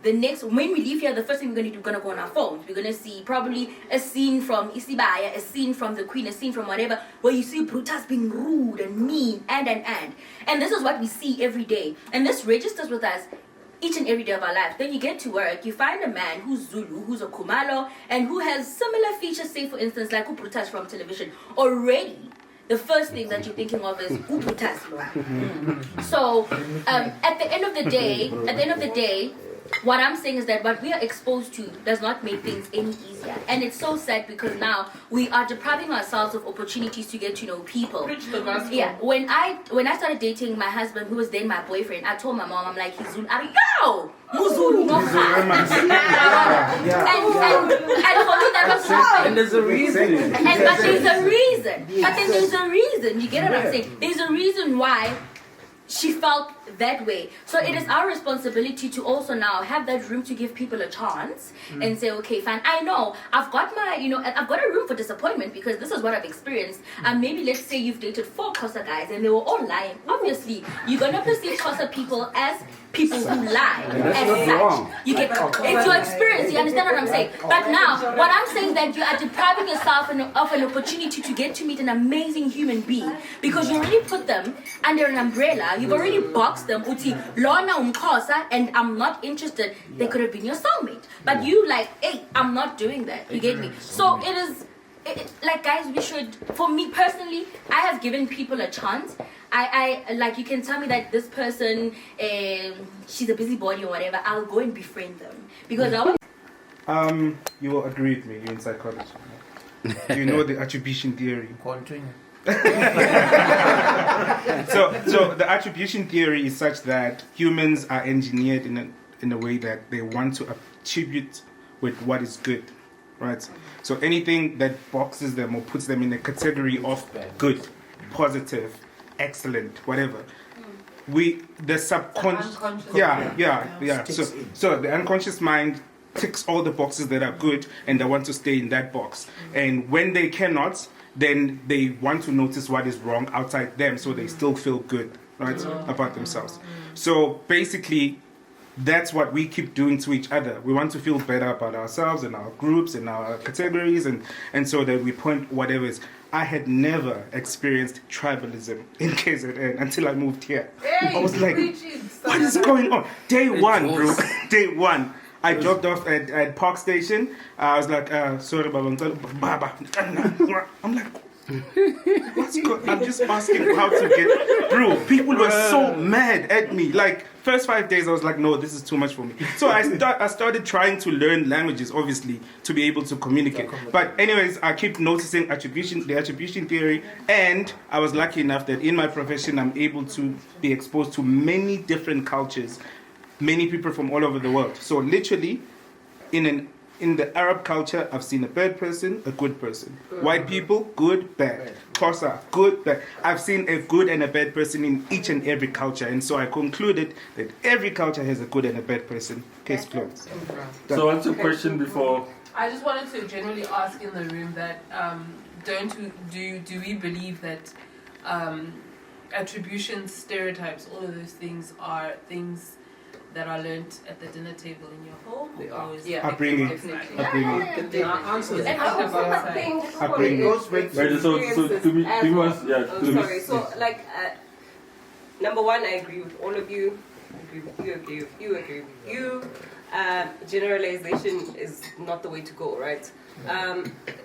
The next, when we leave here, the first thing we're going to do, we're going to go on our phones. We're going to see probably a scene from Isibaya, a scene from the Queen, a scene from whatever, where you see Brutus being rude and mean and. And this is what we see every day. And this registers with us each and every day of our lives. Then you get to work, you find a man who's Zulu, who's a Kumalo, and who has similar features, say for instance, like Brutus from television. Already, the first thing that you're thinking of is Brutus. So, at the end of the day, what I'm saying is that what we are exposed to does not make things any easier. And it's so sad because now we are depriving ourselves of opportunities to get to know people. Yeah. When I started dating my husband, who was then my boyfriend, I told my mom, I'm like, he's Zulu. I'm like, yo! Muzulu, no. And for me that was wrong. And there's a reason. But there's a reason. But then there's a reason. You get what I'm saying? There's a reason why she felt that way. So it is our responsibility to also now have that room to give people a chance and say, okay, fine, I know I've got my, I've got a room for disappointment because this is what I've experienced. And maybe let's say you've dated 4 Xhosa guys and they were all lying. Obviously, you're gonna perceive Xhosa people as people who lie as such. You get it's your experience, you understand what I'm saying? But now, what I'm saying is that you are depriving yourself of an opportunity to get to meet an amazing human being because you already put them under an umbrella, you've already boxed them, uti lona umkhosa, and I'm not interested. They could have been your soulmate. But you like, hey, I'm not doing that. You get me? So it is like, guys, we should, for me personally, I have given people a chance. I like, you can tell me that this person, she's a busybody or whatever, I'll go and befriend them. Because I was... You will agree with me, you're in psychology. You know the attribution theory. Continue. So the attribution theory is such that humans are engineered in a way that they want to attribute with what is good, right? So anything that boxes them or puts them in a category of good, positive, excellent, whatever. The subconscious, yeah. So the unconscious mind ticks all the boxes that are good, and they want to stay in that box. And when they cannot, then they want to notice what is wrong outside them, so they still feel good, right, about themselves. So basically, that's what we keep doing to each other. We want to feel better about ourselves and our groups and our categories, and so that we point whatever is. I had never experienced tribalism in KZN until I moved here. I was like, what is going on? Day one, bro. Day one. I dropped off at Park Station. I was like, sorry, Baba. I'm like, what's going on? I'm just asking how to get through. People were so mad at me. Like, first 5 days, I was like, no, this is too much for me. So I started trying to learn languages, obviously, to be able to communicate. But anyways, I keep noticing the attribution theory. And I was lucky enough that in my profession, I'm able to be exposed to many different cultures, many people from all over the world. So literally, in the Arab culture, I've seen a bad person, a good person. White people, good, bad. Xhosa, good, bad. I've seen a good and a bad person in each and every culture. And so I concluded that every culture has a good and a bad person. Case closed. So what's your question before I just wanted to generally ask in the room that do we believe that attributions, stereotypes, all of those things are things that are learnt at the dinner table in your home? They are. Yeah, Upbringing. They are answers. And I also think Upbringing. goes back to So to me, sorry. So like, number one, I agree with all of you. I agree with you. Agree with you. Agree with you. Generalization is not the way to go, right?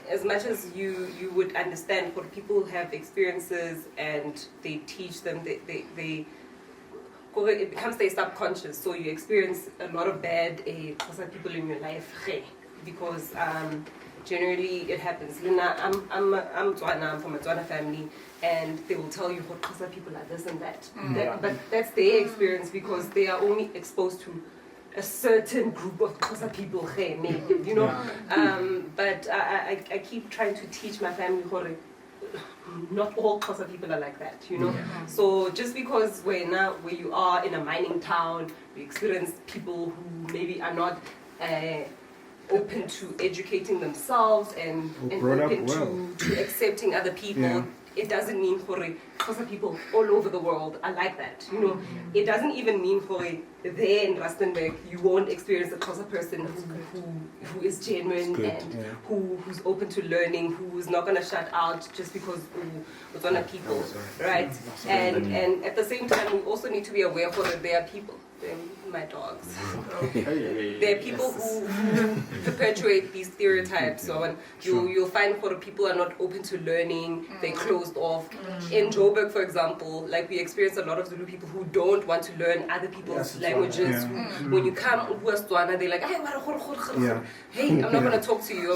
As much as you would understand for people who have experiences and they teach them, they it becomes their subconscious. So you experience a lot of bad people in your life because generally it happens. Luna, I'm from a Tswana family, and they will tell you what Xhosa people are this and that. But that's their experience because they are only exposed to a certain group of Xhosa people, maybe, you know. But I keep trying to teach my family not all Xhosa people are like that, you know. So just because where you are in a mining town, you experience people who maybe are not open to educating themselves and open to accepting other people. It doesn't mean for Xhosa people all over the world are like that, you know. It doesn't even mean for there in Rustenburg you won't experience a Xhosa person who is genuine and who's open to learning, who's not gonna shut out just because we're on people, right? And at the same time we also need to be aware that there are people. My dogs. There are people who perpetuate these stereotypes. So you'll find for people are not open to learning, they're closed off. In Joburg, for example, like we experience a lot of Zulu people who don't want to learn other people's languages. When you come who are Tswana, they're like, hey, I'm not gonna talk to you.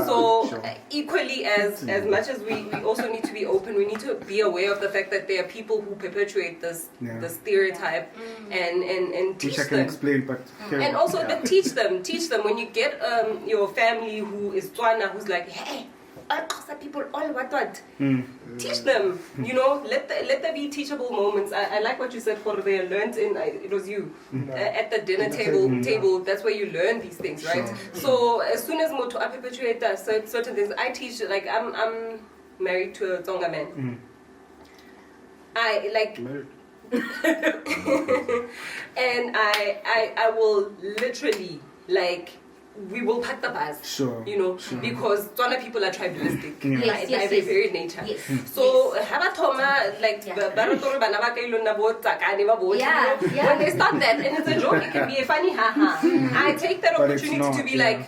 So equally as much as we also need to be open, we need to be aware of the fact that there are people who perpetuate this stereotype and teach which I can explain, but and also but teach them when you get your family who is Tswana who's like, hey, Xhosa people all what teach them, you know, let there be teachable moments. I like what you said for they learned it was you at the dinner table that's where you learn these things, right? So as soon as Moto I perpetuate certain things, I teach, like I'm married to a Tsonga man. I like and I will literally, like, we will pack the bus, you know, because Tswana people are tribalistic by their very nature. So Habatoma, like, when they start that, and it's a joke, it can be a funny I take that opportunity to be like,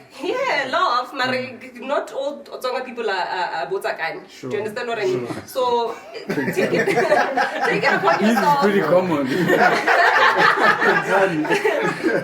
laugh, not all Tsonga people are Botsakan. Do you understand what I mean? So take it upon yourself. It's pretty common.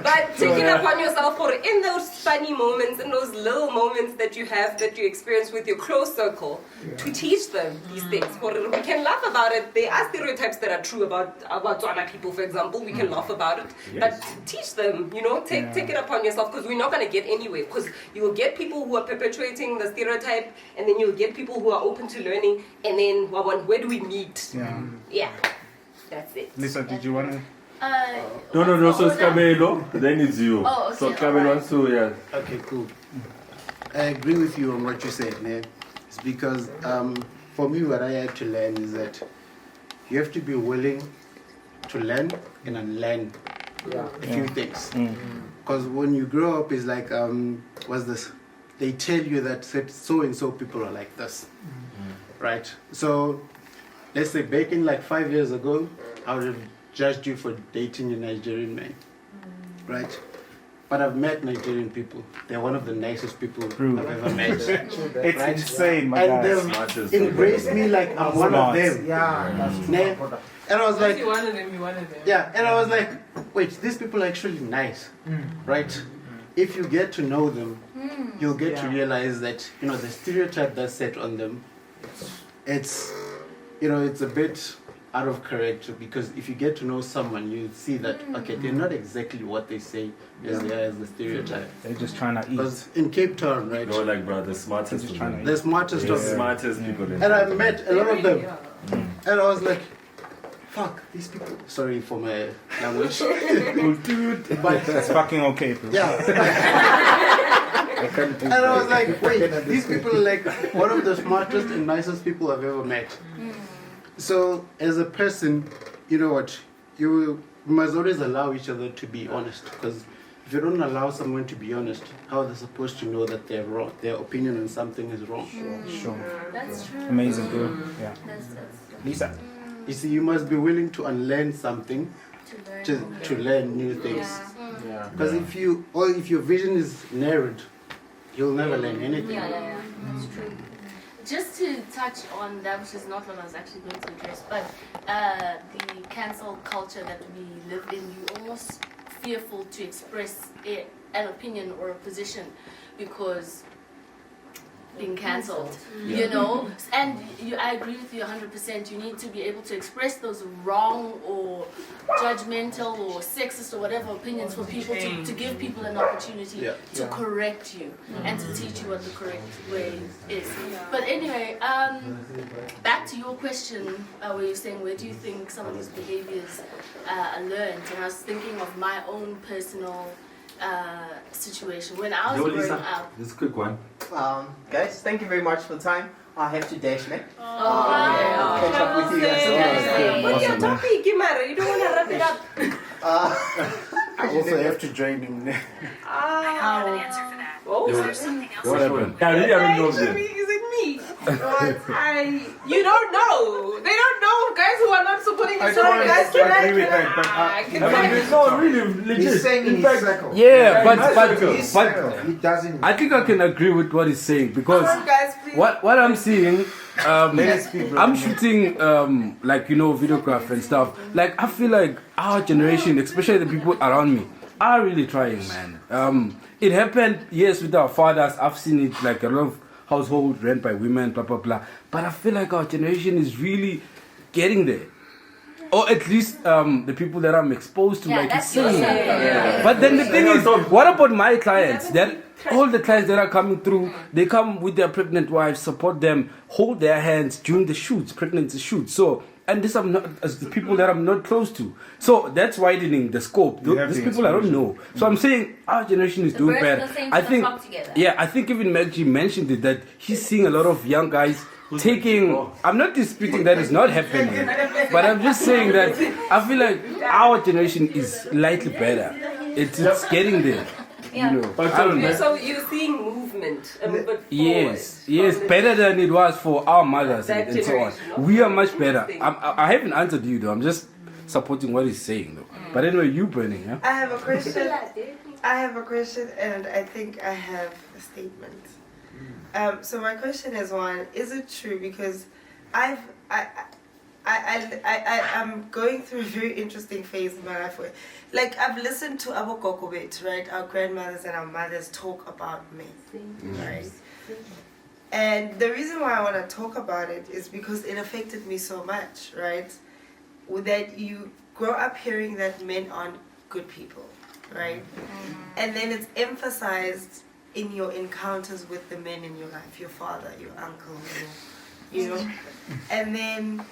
But take it upon yourself for in those funny moments, in those little moments that you have, that you experience with your close circle, to teach them these things. For we can laugh about it. There are stereotypes that are true about Tswana people, for example. We can laugh about it, but teach them. You know, take it upon yourself, because we're not going to get anywhere. Because you will get people who are perpetuating the stereotype, and then you'll get people who are open to learning, and then where do we meet? Yeah, that's it. Lisa, did you want to? No. So it's Kabelo, then it's you. Oh, okay. So Kabelo wants to, Okay, cool. I agree with you on what you said, man. It's because for me, what I had to learn is that you have to be willing to learn and unlearn a few things. Because when you grow up, it's like, what's this? They tell you that so and so people are like this, right? So let's say back in like 5 years ago, I would have judged you for dating a Nigerian man, right? But I've met Nigerian people. They're one of the nicest people I've ever met. It's insane, my guy. And they've embraced me like I'm one of them. And I was like, you wanted them, you wanted them. yeah, and I was like, wait, these people are actually nice, right? If you get to know them, you'll get to realize that, you know, the stereotype that's set on them, it's, you know, it's a bit out of character, because if you get to know someone, you see that, okay, they're not exactly what they say as they are as the stereotype. They're just trying to eat. Because in Cape Town, right? No, like, bro, the smartest of them. The smartest of them. Smartest people in And I met a lot of them. And I was like, fuck, these people. Sorry for my language. But it's fucking okay, bro. Yeah. And I was like, wait, these people are like one of the smartest and nicest people I've ever met. So as a person, you know what, you must always allow each other to be honest, because if you don't allow someone to be honest, how are they supposed to know that they're wrong? Their opinion on something is wrong. Sure. That's true. Amazing, bro. Yeah. That's Lisa. You see, you must be willing to unlearn something to learn new things. Yeah. Because if your vision is narrowed, you'll never learn anything. Yeah. That's true. Just to touch on that, which is not what I was actually going to address, but the cancel culture that we live in, you're almost fearful to express an opinion or a position because being cancelled, you know. And I agree with you 100%. You need to be able to express those wrong or judgmental or sexist or whatever opinions for people to give people an opportunity to correct you and to teach you what the correct way is. But anyway, back to your question where you're saying, where do you think some of these behaviors are learned? And I was thinking of my own personal situation when I was growing up. This quick one. Guys, thank you very much for the time. I have to dash, man. Catch up with you guys. What's your topic, Kimara? You don't want to wrap it up. I also have to join him. I don't have an answer for that. Oh, Is there something else? What happened? I really don't know Actually, this. is it me? You don't know. They don't know. Guys who are not supporting each other. Guys, can I? No, really, legit. He's saying in fact, Yeah, but he doesn't. I think I can agree with what he's saying because Guys, please. what I'm seeing, I'm shooting like videograph and stuff. Like I feel like our generation, especially the people around me, are really trying, man. It happened, yes, with our fathers. I've seen it like a lot of households run by women, blah blah blah. But I feel like our generation is really getting there. Or at least the people that I'm exposed to, like it's saying. But then the thing is, what about my clients? That all the clients that are coming through, they come with their pregnant wives, support them, hold their hands during the shoots, pregnancy shoots. So, and this I'm not as the people that I'm not close to. So that's widening the scope. These people I don't know. So I'm saying our generation is doing bad. I think, I think even Maggie mentioned it that he's seeing a lot of young guys taking. I'm not disputing that it's not happening, but I'm just saying that I feel like our generation is slightly better. It's getting there. You know, but I don't know. So you're seeing movement, a movement forward. Yes, better than it was for our mothers and so on. We are much better. I haven't answered you though. I'm just supporting what he's saying though. But anyway, you burning, yeah? I have a question, and I think I have a statement. So my question is one: is it true? Because I'm going through a very interesting phase in my life where, like, I've listened to Abo Kokobet, right? Our grandmothers and our mothers talk about men, right? And the reason why I want to talk about it is because it affected me so much, right? That you grow up hearing that men aren't good people, right? And then it's emphasized in your encounters with the men in your life, your father, your uncle, you know, and then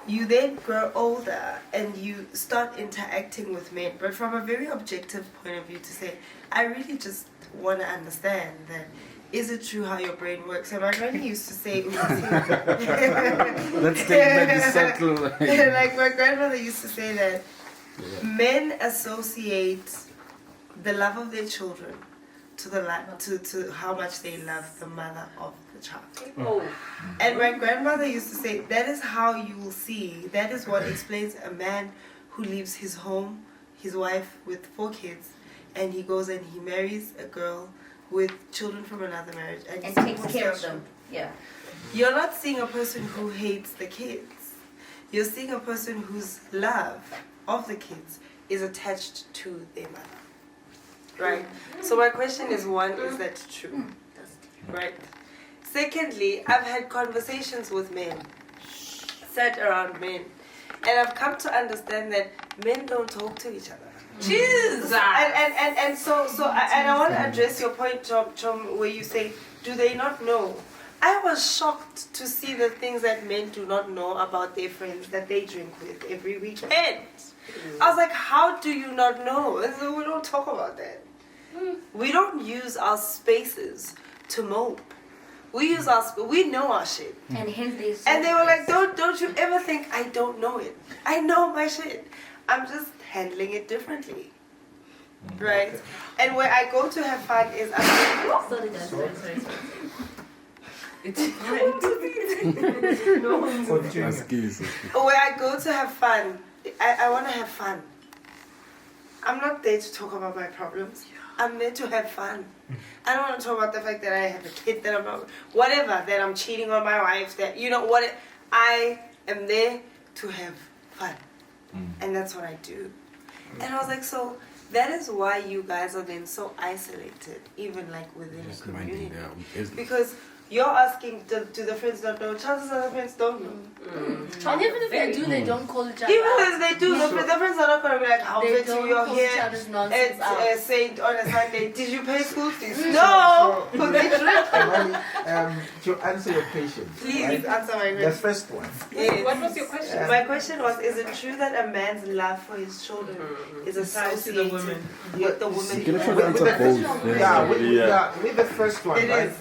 you then grow older and you start interacting with men, but from a very objective point of view to say, I really just want to understand that, is it true how your brain works? And my granny used to say, let's take that subtle. Like my grandmother used to say that men associate the love of their children to how much they love the mother of the child. And my grandmother used to say that is how you will see, that is what explains a man who leaves his home, his wife with 4 kids, and he goes and he marries a girl with children from another marriage and takes care of them. Yeah. You're not seeing a person who hates the kids. You're seeing a person whose love of the kids is attached to their mother. Right. So my question is, one, is that true? Right. Secondly, I've had conversations with men, sat around men, and I've come to understand that men don't talk to each other. Jesus. And so I want to address your point, Chom, where you say, do they not know? I was shocked to see the things that men do not know about their friends that they drink with every weekend. I was like, how do you not know? We don't talk about that. We don't use our spaces to mope. We use we know our shit. And hence they were like, don't you ever think I don't know it. I know my shit. I'm just handling it differently. Right? And where I go to have fun is Sorry. It's where I go to have fun, I want to have fun. I'm not there to talk about my problems. I'm there to have fun. I don't want to talk about the fact that I have a kid, that I'm not, whatever, that I'm cheating on my wife, that, you know, what. I am there to have fun. And that's what I do. And I was like, so that is why you guys are then so isolated, even like within a community. Because you're asking, do the friends not know? Chances are the friends don't know. And even if they do, they don't call each other. Even if they do, the friends are not going to be like, how did you're here at Saint on a Sunday? Did you pay school fees? No! To answer your question. Please answer my question. The first one. Yes. What was your question? My question was, is it true that a man's love for his children is associated to the women? with the woman? With the first one, right?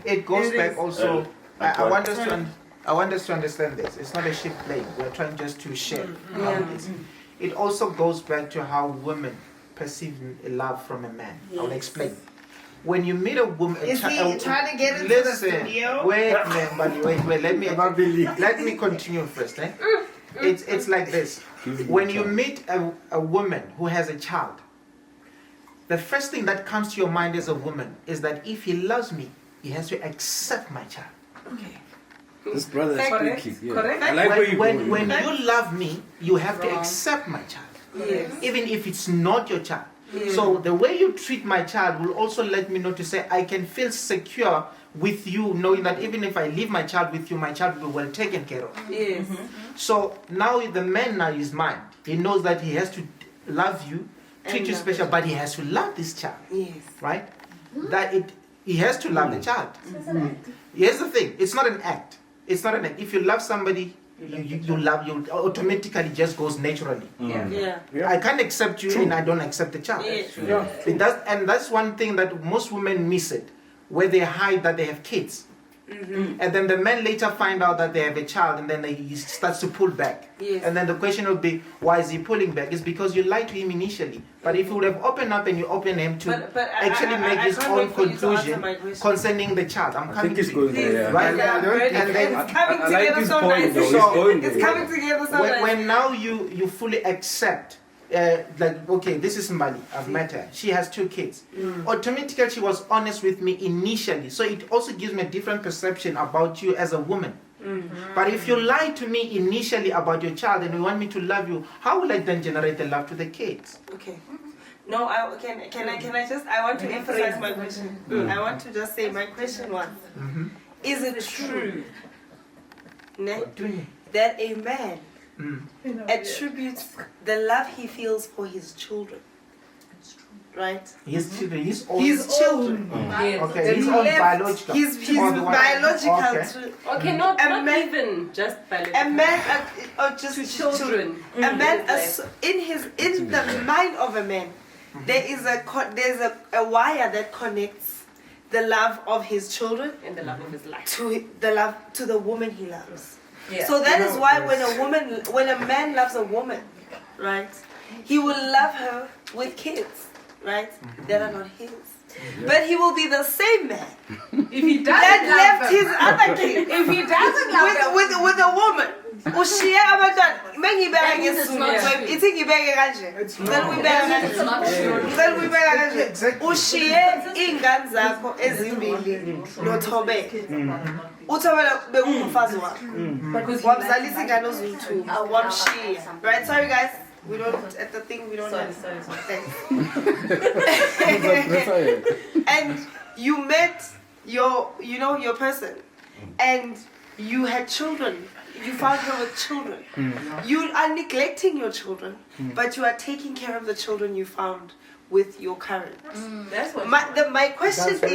It goes back also. I want us to understand this. It's not a shit blame. We're trying just to share how it is. It also goes back to how women perceive love from a man. Yes. I'll explain. When you meet a woman, is he trying to get into the studio? Wait. Let me continue first. Eh? It's like this. When you meet a woman who has a child, the first thing that comes to your mind as a woman is that if he loves me, he has to accept my child. Okay. This brother is speaking. Yeah. Correct. I like when you love me, you have to accept my child. Yes. Even if it's not your child. Yes. So the way you treat my child will also let me know to say I can feel secure with you, knowing that even if I leave my child with you, my child will be well taken care of. Yes. So now the man now is mine. He knows that he has to love you, treat you special, but he has to love this child. Yes. Right? He has to love the child. Here's the thing, it's not an act. It's not an act. If you love somebody, you love, you automatically just goes naturally. Yeah. I can't accept you and I don't accept the child. And that's one thing that most women miss it, where they hide that they have kids. And then the men later find out that they have a child, and then he starts to pull back. Yes. And then the question would be, why is he pulling back? It's because you lied to him initially. But if you would have opened up and you open him to actually make his own conclusion concerning the child. I'm coming to you. Right? And then it's coming together so nicely. It's coming together so nicely. When now you fully accept, okay, this is Mbali, I've met her, she has 2 kids. Automatically she was honest with me initially, so it also gives me a different perception about you as a woman. But if you lie to me initially about your child and you want me to love you, how will I then generate the love to the kids? Okay. No, I want to emphasize my question. I want to just say my question was, is it true that a man attributes the love he feels for his children? Right? His children, his own children. Okay, his own biological. His biological. Okay, not even just biological. A man, or just children. A man, in the mind of a man, there's a wire that connects the love of his children and the love of his life to the woman he loves. Yeah. So that is why when a man loves a woman, right, he will love her with kids, right, that are not his. But he will be the same man if he doesn't that left his other kid. If he doesn't love with a woman. Ushiya abantwana mengibeka ngesizulu ithi ngibeke kanje ngicela uyibeka kanje ushiye ingane zakho ezimbili nothobela uthobela bekungumfazi wakho wamzalisa ingane oziyi-2 wamshiya. Right, sorry guys, we don't at the thing we don't have. And you met your person and you had children. You found her with children. You are neglecting your children, but you are taking care of the children you found with your current. That's what my question is, do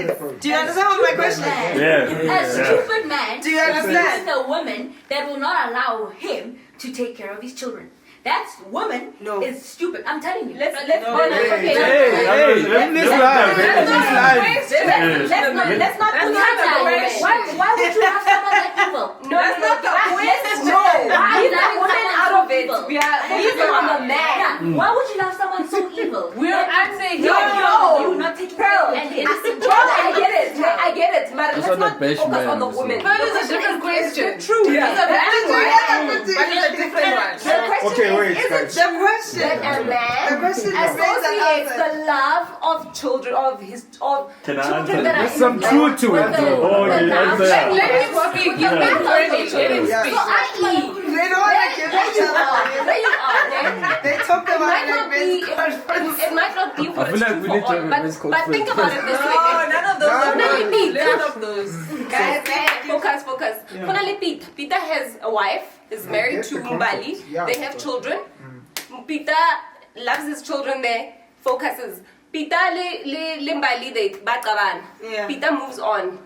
you understand what my question is? A stupid man do you understand? with a woman that will not allow him to take care of his children. That woman is stupid. I'm telling you. Let's Let's not put that way. Why would you have someone like evil? No, that's not the question. No, leave the woman out of it. We are focusing on the man. Why would you have someone so evil? I'm saying you're not taking Pearl, and innocent I get it. But let's not focus on the woman. Pearl is a different question. True. It's a valid one, but it's a different one. The question is guys. the question that a man associates the love of children of Can I children answer? that are There's in some love truth to with it, the- though. Oh, the you love. answer. Let him speak. You can let him speak. So They don't want to give each other. there you are. They talk It about might like not be. It might not be for I feel like we need to have a press but think about it this way. No, none of those are No, good. no. None of those. Guys, focus. Finally, Peter has a wife, is married to Mbali. Yeah. They have children. Peter loves his children there, focuses. Peter le Mbali they baqabana. Yeah. Peter moves on,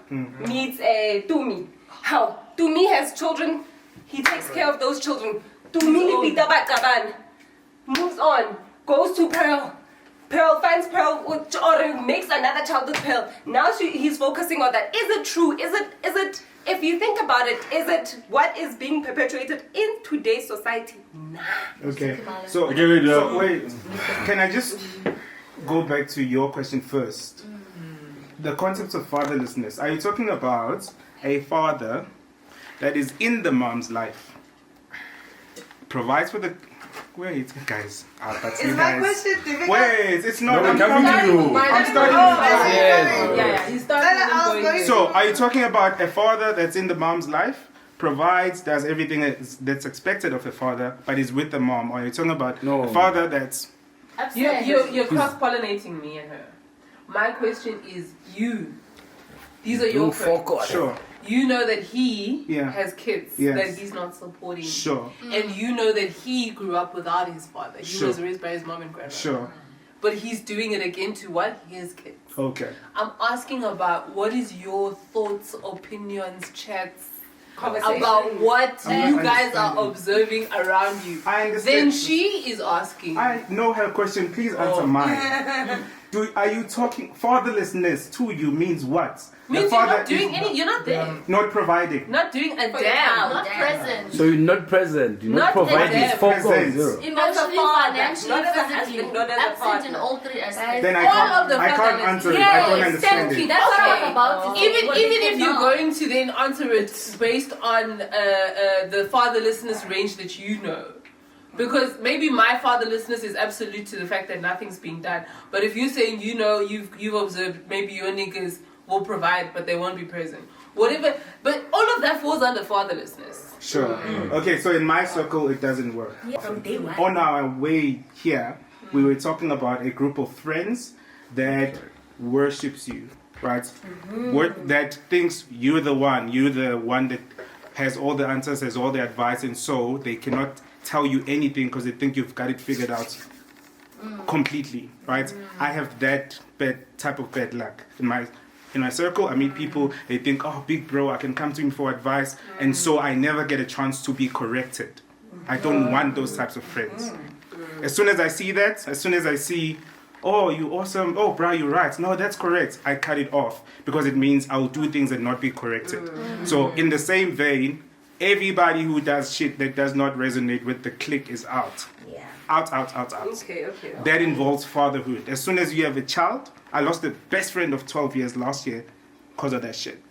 meets Tumi. How? Tumi has children, he takes care of those children. Tumi le Peter baqabana. Moves on, goes to Pearl. Pearl finds Pearl or makes another child with Pearl. Now he's focusing on that. Is it true? Is it? If you think about it, is it what is being perpetuated in today's society? Nah. Okay. So Wait. Can I just go back to your question first? The concept of fatherlessness. Are you talking about a father that is in the mom's life, provides for the... Wait, guys. But you Is my guys... question difficult? Wait, it's not... No, I'm we're coming to starting- you. I'm starting... Yeah, he started. So, are you talking about a father that's in the mom's life, provides, does everything that's expected of a father, but is with the mom? Or are you talking about a father that's... You're cross-pollinating me and her. My question is you. These are your questions. Sure. You know that he Yeah. has kids Yes. that he's not supporting. Sure. And you know that he grew up without his father. He Sure. was raised by his mom and grandmother. Sure. But he's doing it again to what? His kids. Okay. I'm asking about what is your thoughts, opinions, chats Conversation. about what I'm you guys are understanding. observing around you. I understand. Then she is asking. I know her question. Please answer mine. Are you talking fatherlessness to you means what? Means you're not doing any. You're not there. Not providing. Not doing a For damn. Not present. So you're not present. You're not Not providing. present. Focus on Present. zero. As a Emotionally, father, financially, not as a physically. husband, not as a Absent in partner. all three aspects. Then I All can't, of the I can't fatherless. answer it. I don't understand thank you. it. That's what I Okay. was about to say. Even if you're going to then answer it based on the fatherlessness range that you know. Because maybe my fatherlessness is absolute to the fact that nothing's being done. But if you're saying you've observed maybe your niggas will provide but they won't be present. Whatever, but all of that falls under fatherlessness. Sure. Okay, so in my circle it doesn't work. From day one. On our way here, we were talking about a group of friends that worships you, right? That thinks you're the one that has all the answers, has all the advice, and so they cannot tell you anything because they think you've got it figured out completely, right? I have that type of bad luck in my circle. I meet people, they think, oh, big bro, I can come to him for advice, and so I never get a chance to be corrected. I don't want those types of friends. As soon as I see that, as soon as I see, oh, you awesome, oh, bro, you're right, no, that's correct, I cut it off because it means I'll do things and not be corrected. So in the same vein, everybody who does shit that does not resonate with the clique is out. Yeah. Out. Okay. That involves fatherhood. As soon as you have a child, I lost a best friend of 12 years last year because of that shit.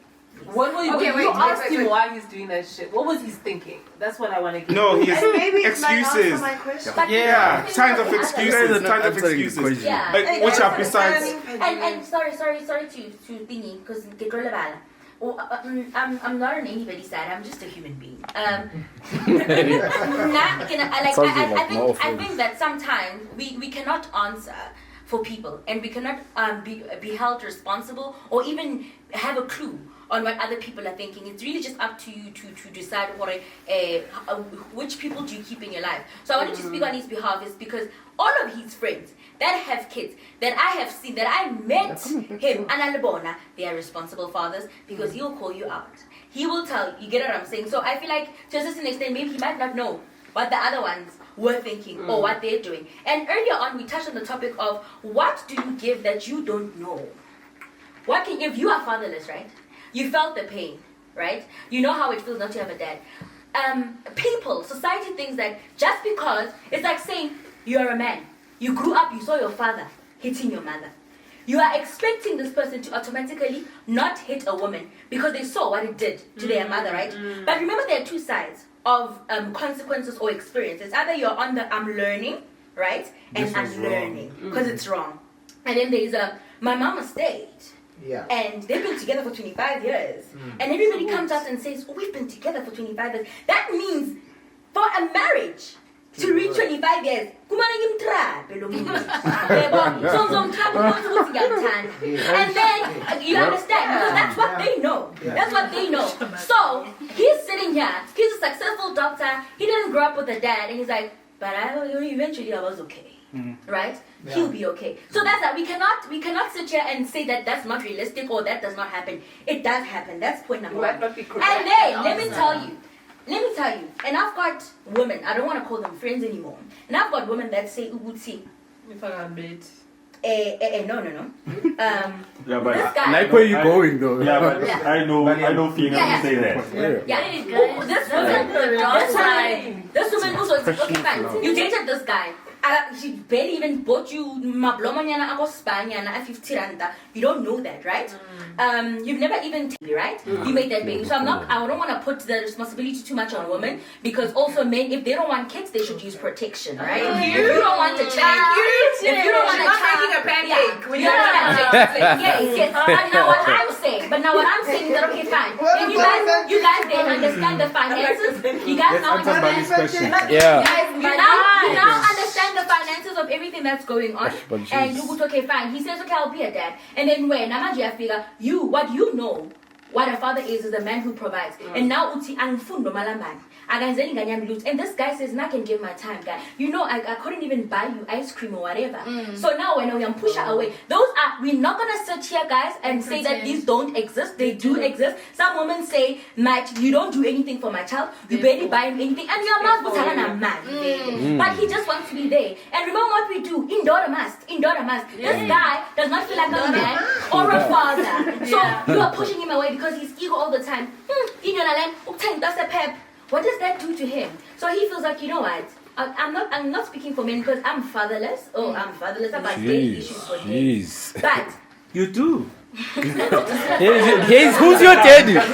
What were you, Okay, when you wait, asked wait. him why he's doing that shit? What was he thinking? That's what I want to get. No, he has And maybe it might answer excuses. my question. Yeah, tons of You guys excuses. are not Tons of answering the excuses. question. Yeah. Like, which are besides. And sorry to thingy because I'm not on anybody's side. I'm just a human being. I think that sometimes we cannot answer for people, and we cannot be held responsible or even have a clue on what other people are thinking. It's really just up to you to decide which people do you keep in your life. So I wanted to speak on his behalf is because all of his friends that have kids that I have seen, that I met him, Analibona, they are responsible fathers because he'll call you out. He will tell you, get what I'm saying? So I feel like to a certain extent, maybe he might not know what the other ones were thinking or what they're doing. And earlier on, we touched on the topic of what do you give that you don't know? If you are fatherless, right? You felt the pain, right? You know how it feels not to have a dad. Society thinks that just because, it's like saying you're a man, you grew up, you saw your father hitting your mother. You are expecting this person to automatically not hit a woman because they saw what it did to their mother, right? But remember, there are two sides of consequences or experiences. Either you're on the I'm learning, right? And unlearning, because it's wrong. And then there's my mama stayed. Yeah. And they've been together for 25 years. And everybody comes out and says, oh, we've been together for 25 years. That means for a marriage to reach 25 years, and then you understand, because that's what they know. That's what they know. So he's sitting here, he's a successful doctor, he didn't grow up with a dad, and he's like, but eventually I was okay. Right? Yeah. He'll be okay. So that's that. We cannot sit here and say that that's not realistic or that does not happen. It does happen. That's point number one. And then let me tell you, and I've got women, I don't want to call them friends anymore, and I've got women that say Ubuti. If I got bit. No. Yeah, but this guy, like where you going though? Yeah, but I know females who say that. This woman also okay, fine. You dated this guy. She barely even bought you mablomanyana ako spanyana at 50 randa. You don't know that, right? You've never even right? You made that baby. So I don't want to put the responsibility too much on women, because also men, if they don't want kids, they should use protection, right? If you don't want a child, if you don't want a child, making a pancake. Yes. But now what I'm saying is that okay, fine. Then you guys then understand the finances. You guys now understand. You now understand the finances of everything that's going on. And you go, okay, fine. He says, okay, I'll be a dad. And then when Namaji figure, what you know, what a father is a man who provides. And now uti anfundo malaman. And this guy says, I can give my time, guy. You know, I couldn't even buy you ice cream or whatever. So now when we push her away, we're not gonna sit here, guys, and say that these don't exist. They do exist. Some women say, Matt, you don't do anything for my child. You barely buy him anything, and you're not a man. But he just wants to be there. And remember what we do? Indoor mask. This guy does not feel like a man or a father. So you are pushing him away because he's ego all the time. What does that do to him? So he feels like, you know what? I'm not speaking for men because I'm fatherless. I'm fatherless. I've got daily issues for days. But you do. Who's your daddy? What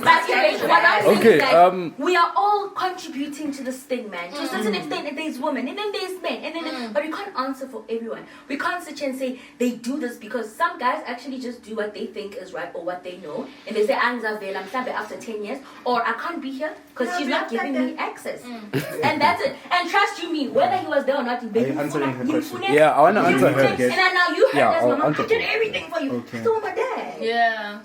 I'm saying is that we are all contributing to this thing, man. To a certain extent, there's women, and then there's men, and then but we can't answer for everyone. We can't sit here and say they do this because some guys actually just do what they think is right or what they know, and they say I'm after 10 years, or I can't be here because she's not giving me access, and that's it. And trust you me, whether he was there or not, Are you answering her question? Yeah, I want to answer her. And now you heard that mama, I did everything for you. Okay. So my dad. Yeah.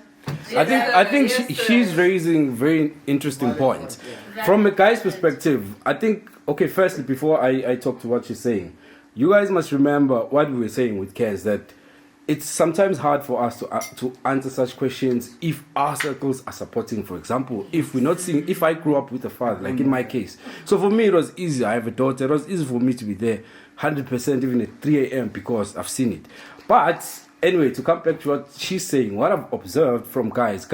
I think she's raising very interesting points. From a guy's perspective, I think, okay, firstly, before I talk to what she's saying, you guys must remember what we were saying with Kez, that it's sometimes hard for us to answer such questions if our circles are supporting. For example, if we're not seeing, if I grew up with a father, like in my case. So for me, it was easy. I have a daughter. It was easy for me to be there 100% even at 3 a.m. because I've seen it. But anyway, to come back to what she's saying, what I've observed from guys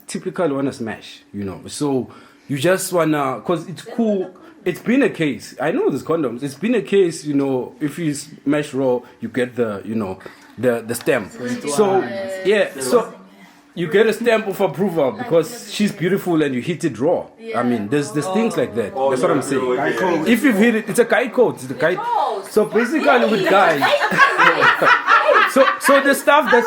typically want to smash, So you just want to, because it's cool. It's been a case. I know there's condoms. It's been a case, if you smash raw, you get the stamp. So, so you get a stamp of approval because she's beautiful and you hit it raw. I mean, there's things like that. That's what I'm saying. If you've hit it, it's a guy code. It's the guy. So basically with guys. So the stuff that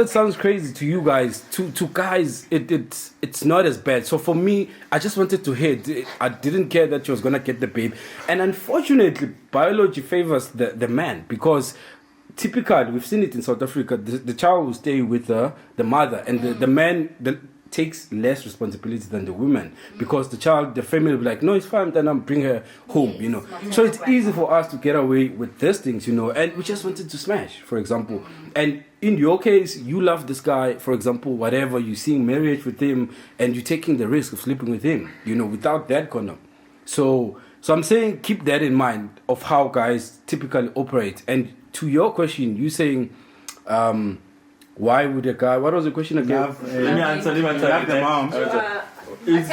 sounds crazy to you guys, to guys, it's not as bad. So for me, I just wanted to hit. I didn't care that she was gonna get the babe, and unfortunately, biology favors the man, because typically we've seen it in South Africa. The child will stay with the mother, and the man takes less responsibility than the woman, because the family will be like, no, it's fine, then I'll bring her home, you know. So it's easy for us to get away with these things, you know, and we just wanted to smash, for example. And in your case, you love this guy, for example, whatever, you're seeing marriage with him, and you're taking the risk of sleeping with him, you know, without that condom. So I'm saying keep that in mind of how guys typically operate. And to your question, you saying, why would a guy? What was the question again? Let me answer. Love the mom. Is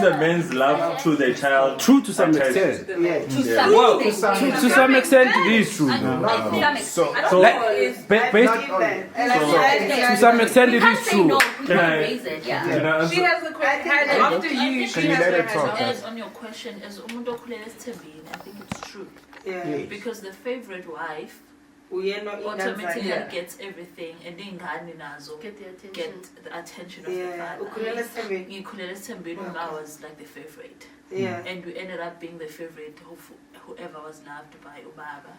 the man's love to the child true to some extent? To some extent, it is true. To some extent, it is true. Can I answer? She has a question. After you, Can you let her talk? As on your question, as umuntu okhulele esithembeni, I think it's true. Because the favorite wife automatically gets everything, and ingane nazo get the attention of the father. Ngikhulele esithembeni uma was like the favorite. And we ended up being the favorite of whoever was loved by ubaba.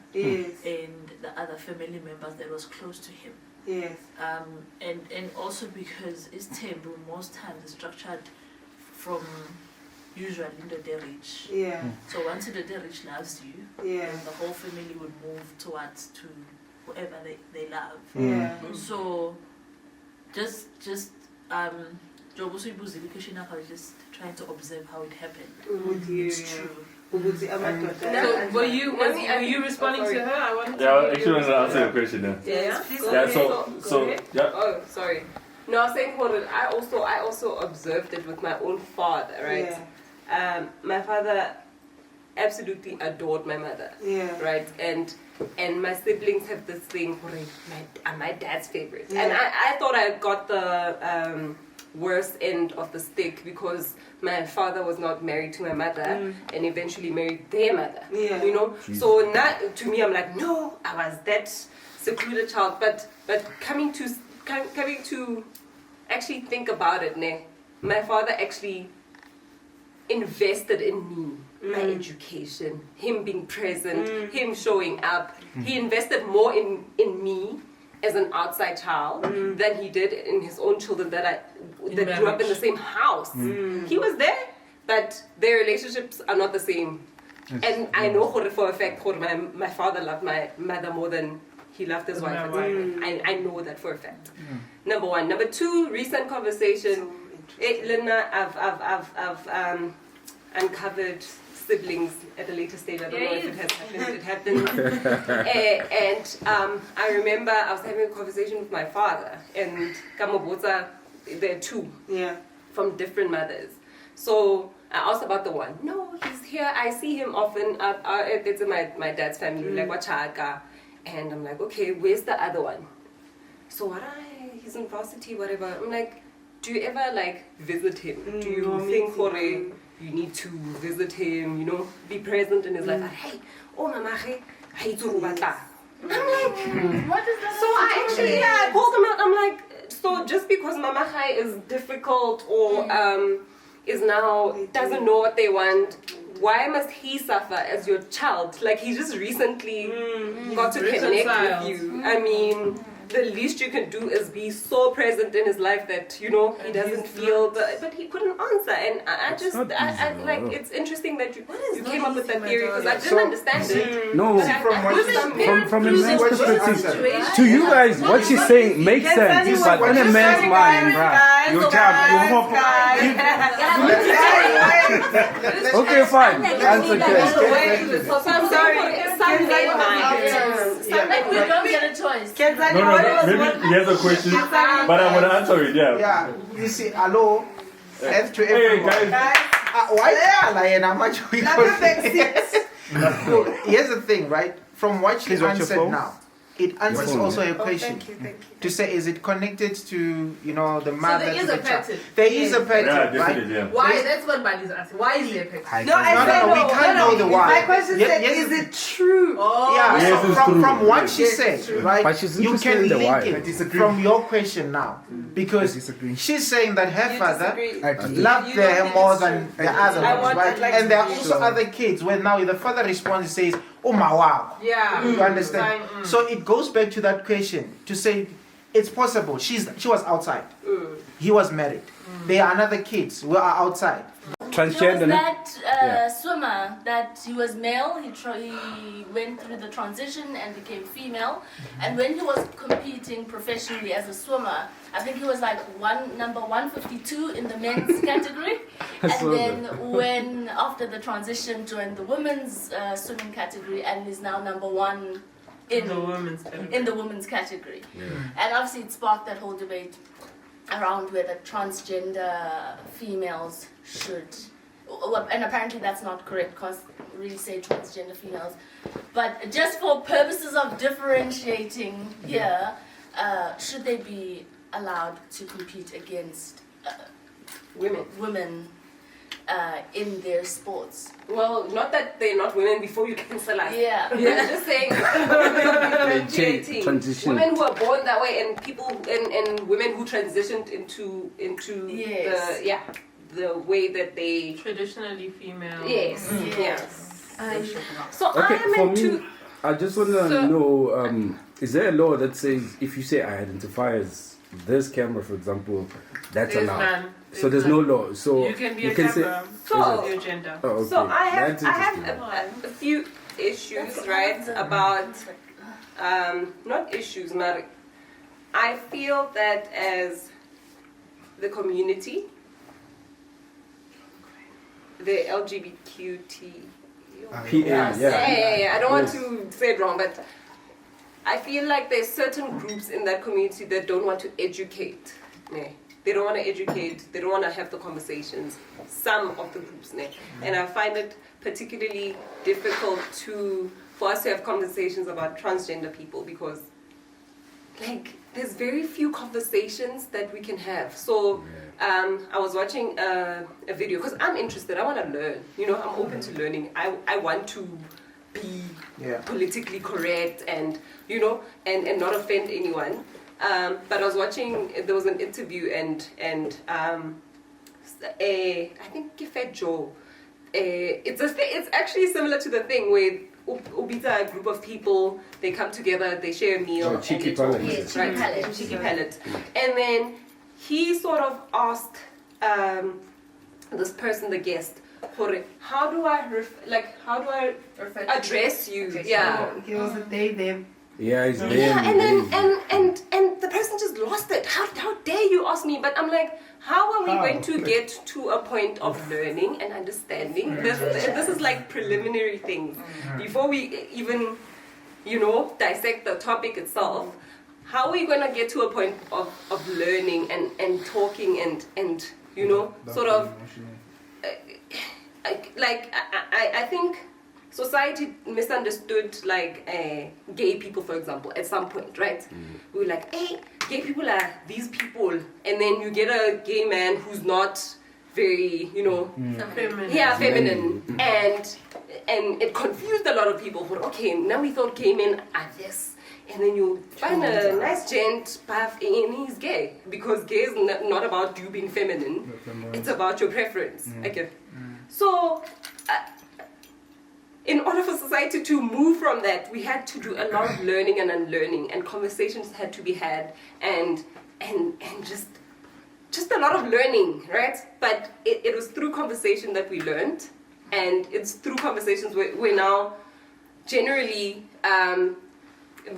And the other family members that was close to him. And also because isithembu most times is structured from usually the rich. So once the rich loves you, then the whole family would move towards to whoever they love. So just just trying to observe how it happened. It's true. So were you responding to her? I wanted I actually want to answer your question. Oh, sorry. No, I was saying I also observed it with my own father, right? My father absolutely adored my mother, right? And my siblings have this thing where I'm my dad's favorite, and I thought I got the worst end of the stick because my father was not married to my mother and eventually married their mother, you know. So now to me, I'm like, no, I was that secluded child, but coming to actually think about it, my father actually invested in me, my education, him being present, him showing up. He invested more in me as an outside child than he did in his own children that grew up in the same house. He was there, but their relationships are not the same. And I know for a fact my father loved my mother more than he loved his wife. I know that for a fact. Number one. Number two, recent conversation. Lina, I've uncovered siblings at a later stage. I don't know if it has happened. It happened. And I remember I was having a conversation with my father, and Kamobota, there are two from different mothers. So I asked about the one. No, he's here. I see him often. It's in my dad's family, like Wachaka. And I'm like, okay, where's the other one? So he's in varsity, whatever. I'm like, do you ever like visit him? Do you think you need to visit him, you know, be present in his life? Hey, mama, hey, I'm like, what is that? So I actually called him out. I'm like, so just because mama is difficult or is now doesn't know what they want, why must he suffer as your child? Like, he just recently got to connect with you. I mean, the least you can do is be so present in his life that, you know, he doesn't feel but he couldn't answer. And I like, it's interesting that you came up with that theory because I didn't understand it. No, from a man's perspective, to you guys, what she's saying makes sense, but in a man's mind, okay, fine. Answer question. I'm sorry. Like we don't get a choice. Maybe he has a question, but I'm going to answer it, Yeah, you see, hello, F to everyone. Hey, guys. Why here's the thing, right? From what she answered now, it answers also a question. Thank you. To say, is it connected to, you know, the mother? So there is a pattern. There is a pattern, right? Why? That's what Bali's asking. Why is there a pattern? No, we can't know the why. My question said, is it true? From what she said, right? But she's you can in the link why. it from your question now, because she's saying that her father loved her more than the other ones, right? And there are also other kids where now the father responds and says, "Oh my wow." Yeah. You understand? So it goes back to that question to say, it's possible. She was outside. He was married. They are another kids who are outside. Transgender. There was that swimmer that he was male. He went through the transition and became female. And when he was competing professionally as a swimmer, I think he was like number 152 in the men's category. And then when after the transition joined the women's swimming category and is now number 1 in the women's category. And obviously it sparked that whole debate around whether transgender females should, and apparently that's not correct because really say transgender females, but just for purposes of differentiating here, should they be allowed to compete against women in their sports? Well, not that they're not women before you cancelize. Yeah. I'm just saying, Transition. women who are born that way and people and women who transitioned into the way that they traditionally female. Yes. So Okay, I'm for into. me, I just want to know: is there a law that says if you say I identify as this camera, for example, that's There's allowed? none. So there's no law. So you can be you a can camera So- with your gender. Oh, okay. So I That's have interesting. a few issues, right, about not issues, but I feel that as the community, the LGBTQT. Yeah. I don't want to say it wrong, but I feel like there's certain groups in that community that don't want to educate. They don't want to educate, they don't want to have the conversations, some of the groups. And I find it particularly difficult for us to have conversations about transgender people because there's very few conversations that we can have. So I was watching a video because I'm interested, I want to learn, I'm open to learning. I want to be politically correct and not offend anyone. But I was watching, there was an interview and I think Fat Joe, it's actually similar to the thing where Ubita, a group of people, they come together, they share a meal. Cheeky palate. Cheeky palate. And then he sort of asked this person, the guest, how do I address you? Yeah. He was a they, them. Yeah, it's them. Yeah, and the person just lost it. How dare you ask me? But I'm like, how are we going to get to a point of learning and understanding? This is like preliminary things. Before we even, dissect the topic itself, how are we going to get to a point of learning and talking and sort of, I think society misunderstood gay people, for example, at some point, right? We were like, hey, gay people are these people, and then you get a gay man who's not very, Feminine. Yeah, feminine, and it confused a lot of people. But okay, now we thought gay men are this, and then you find a nice gent, and he's gay, because gay is not about you being feminine, it's about your preference. Okay, so. In order for society to move from that, we had to do a lot of learning and unlearning, and conversations had to be had, and just a lot of learning, right? But it was through conversation that we learned, and it's through conversations where now, generally,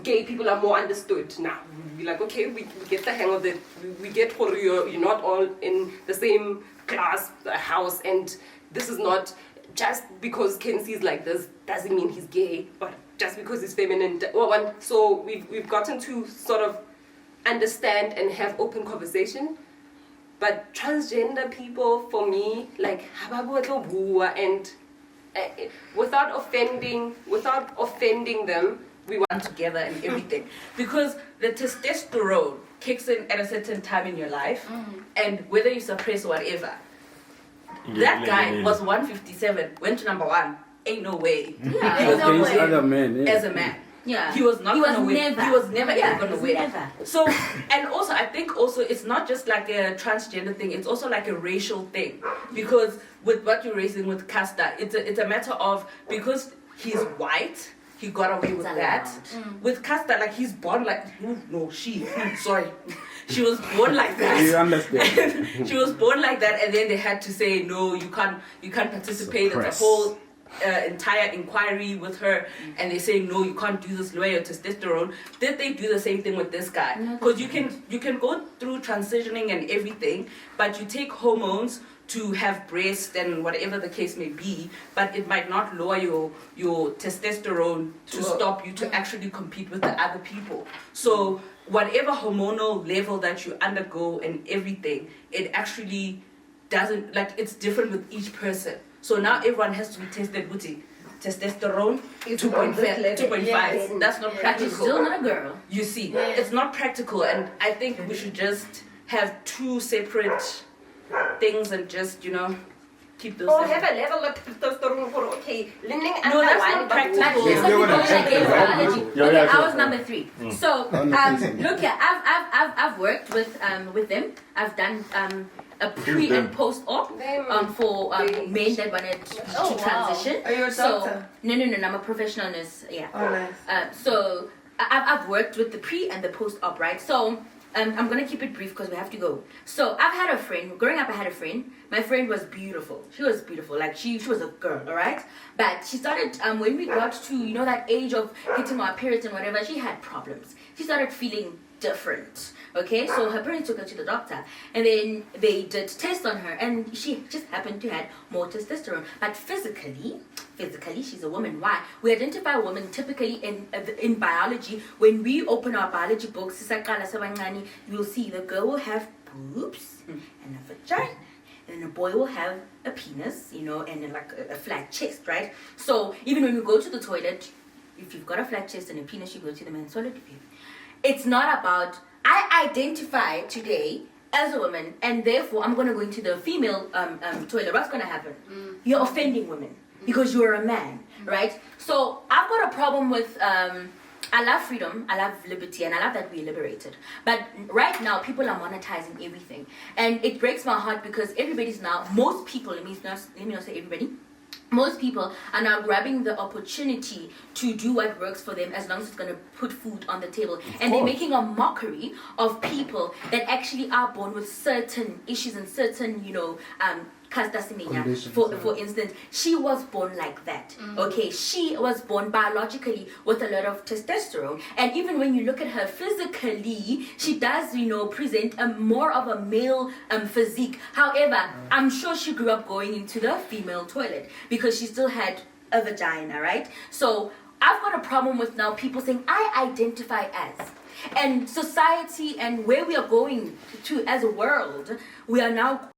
gay people are more understood now. We're like, okay, we get the hang of it. We get you're not all in the same class, house, and this is not. Just because Kenzie's like this doesn't mean he's gay, but just because he's feminine. So we've gotten to sort of understand and have open conversation. But transgender people, for me, and without offending them, we want together and everything. Because the testosterone kicks in at a certain time in your life, and whether you suppress whatever. That guy was 157, went to number 1. Ain't no way. Yeah, ain't no way. Other men, as a man. Yeah. He was not gonna win. He was never ever gonna win. Never. So, and also I think also it's not just like a transgender thing, it's also like a racial thing. Because with what you're raising with Casta, it's a matter of, because he's white, he got away with that. With Casta, like he's born like she was born like that. You understand? She was born like that, and then they had to say no, you can't participate. There's a whole entire inquiry with her, and they say no, you can't do this, lower your testosterone. Did they do the same thing with this guy? Because you can go through transitioning and everything, but you take hormones to have breast and whatever the case may be, but it might not lower your testosterone to stop you to actually compete with the other people. So whatever hormonal level that you undergo and everything, it actually doesn't, like, it's different with each person. So now everyone has to be tested with testosterone 2.5. That's not practical. You're still not a girl. You see, it's not practical, and I think we should just have two separate things and just, keep those. Or have a level of testosterone for learning. No, that's not practical. Okay, I was number 3. So look here, I've worked with them. I've done a pre and post op for men that wanted to transition. Are you a doctor? No, I'm a professional nurse. Yeah. Oh, nice. So I've worked with the pre and the post op, right? So I'm gonna keep it brief because we have to go. So I've had a friend. Growing up, I had a friend. My friend was beautiful. She was beautiful. Like she was a girl, all right. But she started when we got to that age of hitting our periods and whatever. She had problems. She started feeling different. Okay, so her parents took her to the doctor, and then they did tests on her, and she just happened to have more testosterone. But physically, she's a woman. Why? We identify women typically in biology. When we open our biology books, you'll see the girl will have boobs and a vagina, and the boy will have a penis, and like a flat chest, right? So even when you go to the toilet, if you've got a flat chest and a penis, you go to the men's toilet. It's not about, I identify today as a woman, and therefore I'm going to go into the female toilet. What's going to happen? You're offending women because you're a man, right? So I've got a problem with, I love freedom, I love liberty, and I love that we're liberated. But right now, people are monetizing everything. And it breaks my heart because everybody's now, most people, let me not say everybody, most people are now grabbing the opportunity to do what works for them as long as it's going to put food on the table. And they're making a mockery of people that actually are born with certain issues and certain, for instance, she was born like that. Okay, she was born biologically with a lot of testosterone, and even when you look at her physically, she does present a more of a male physique. However, I'm sure she grew up going into the female toilet because she still had a vagina, right? So I've got a problem with now people saying I identify as. And society and where we are going to as a world, we are now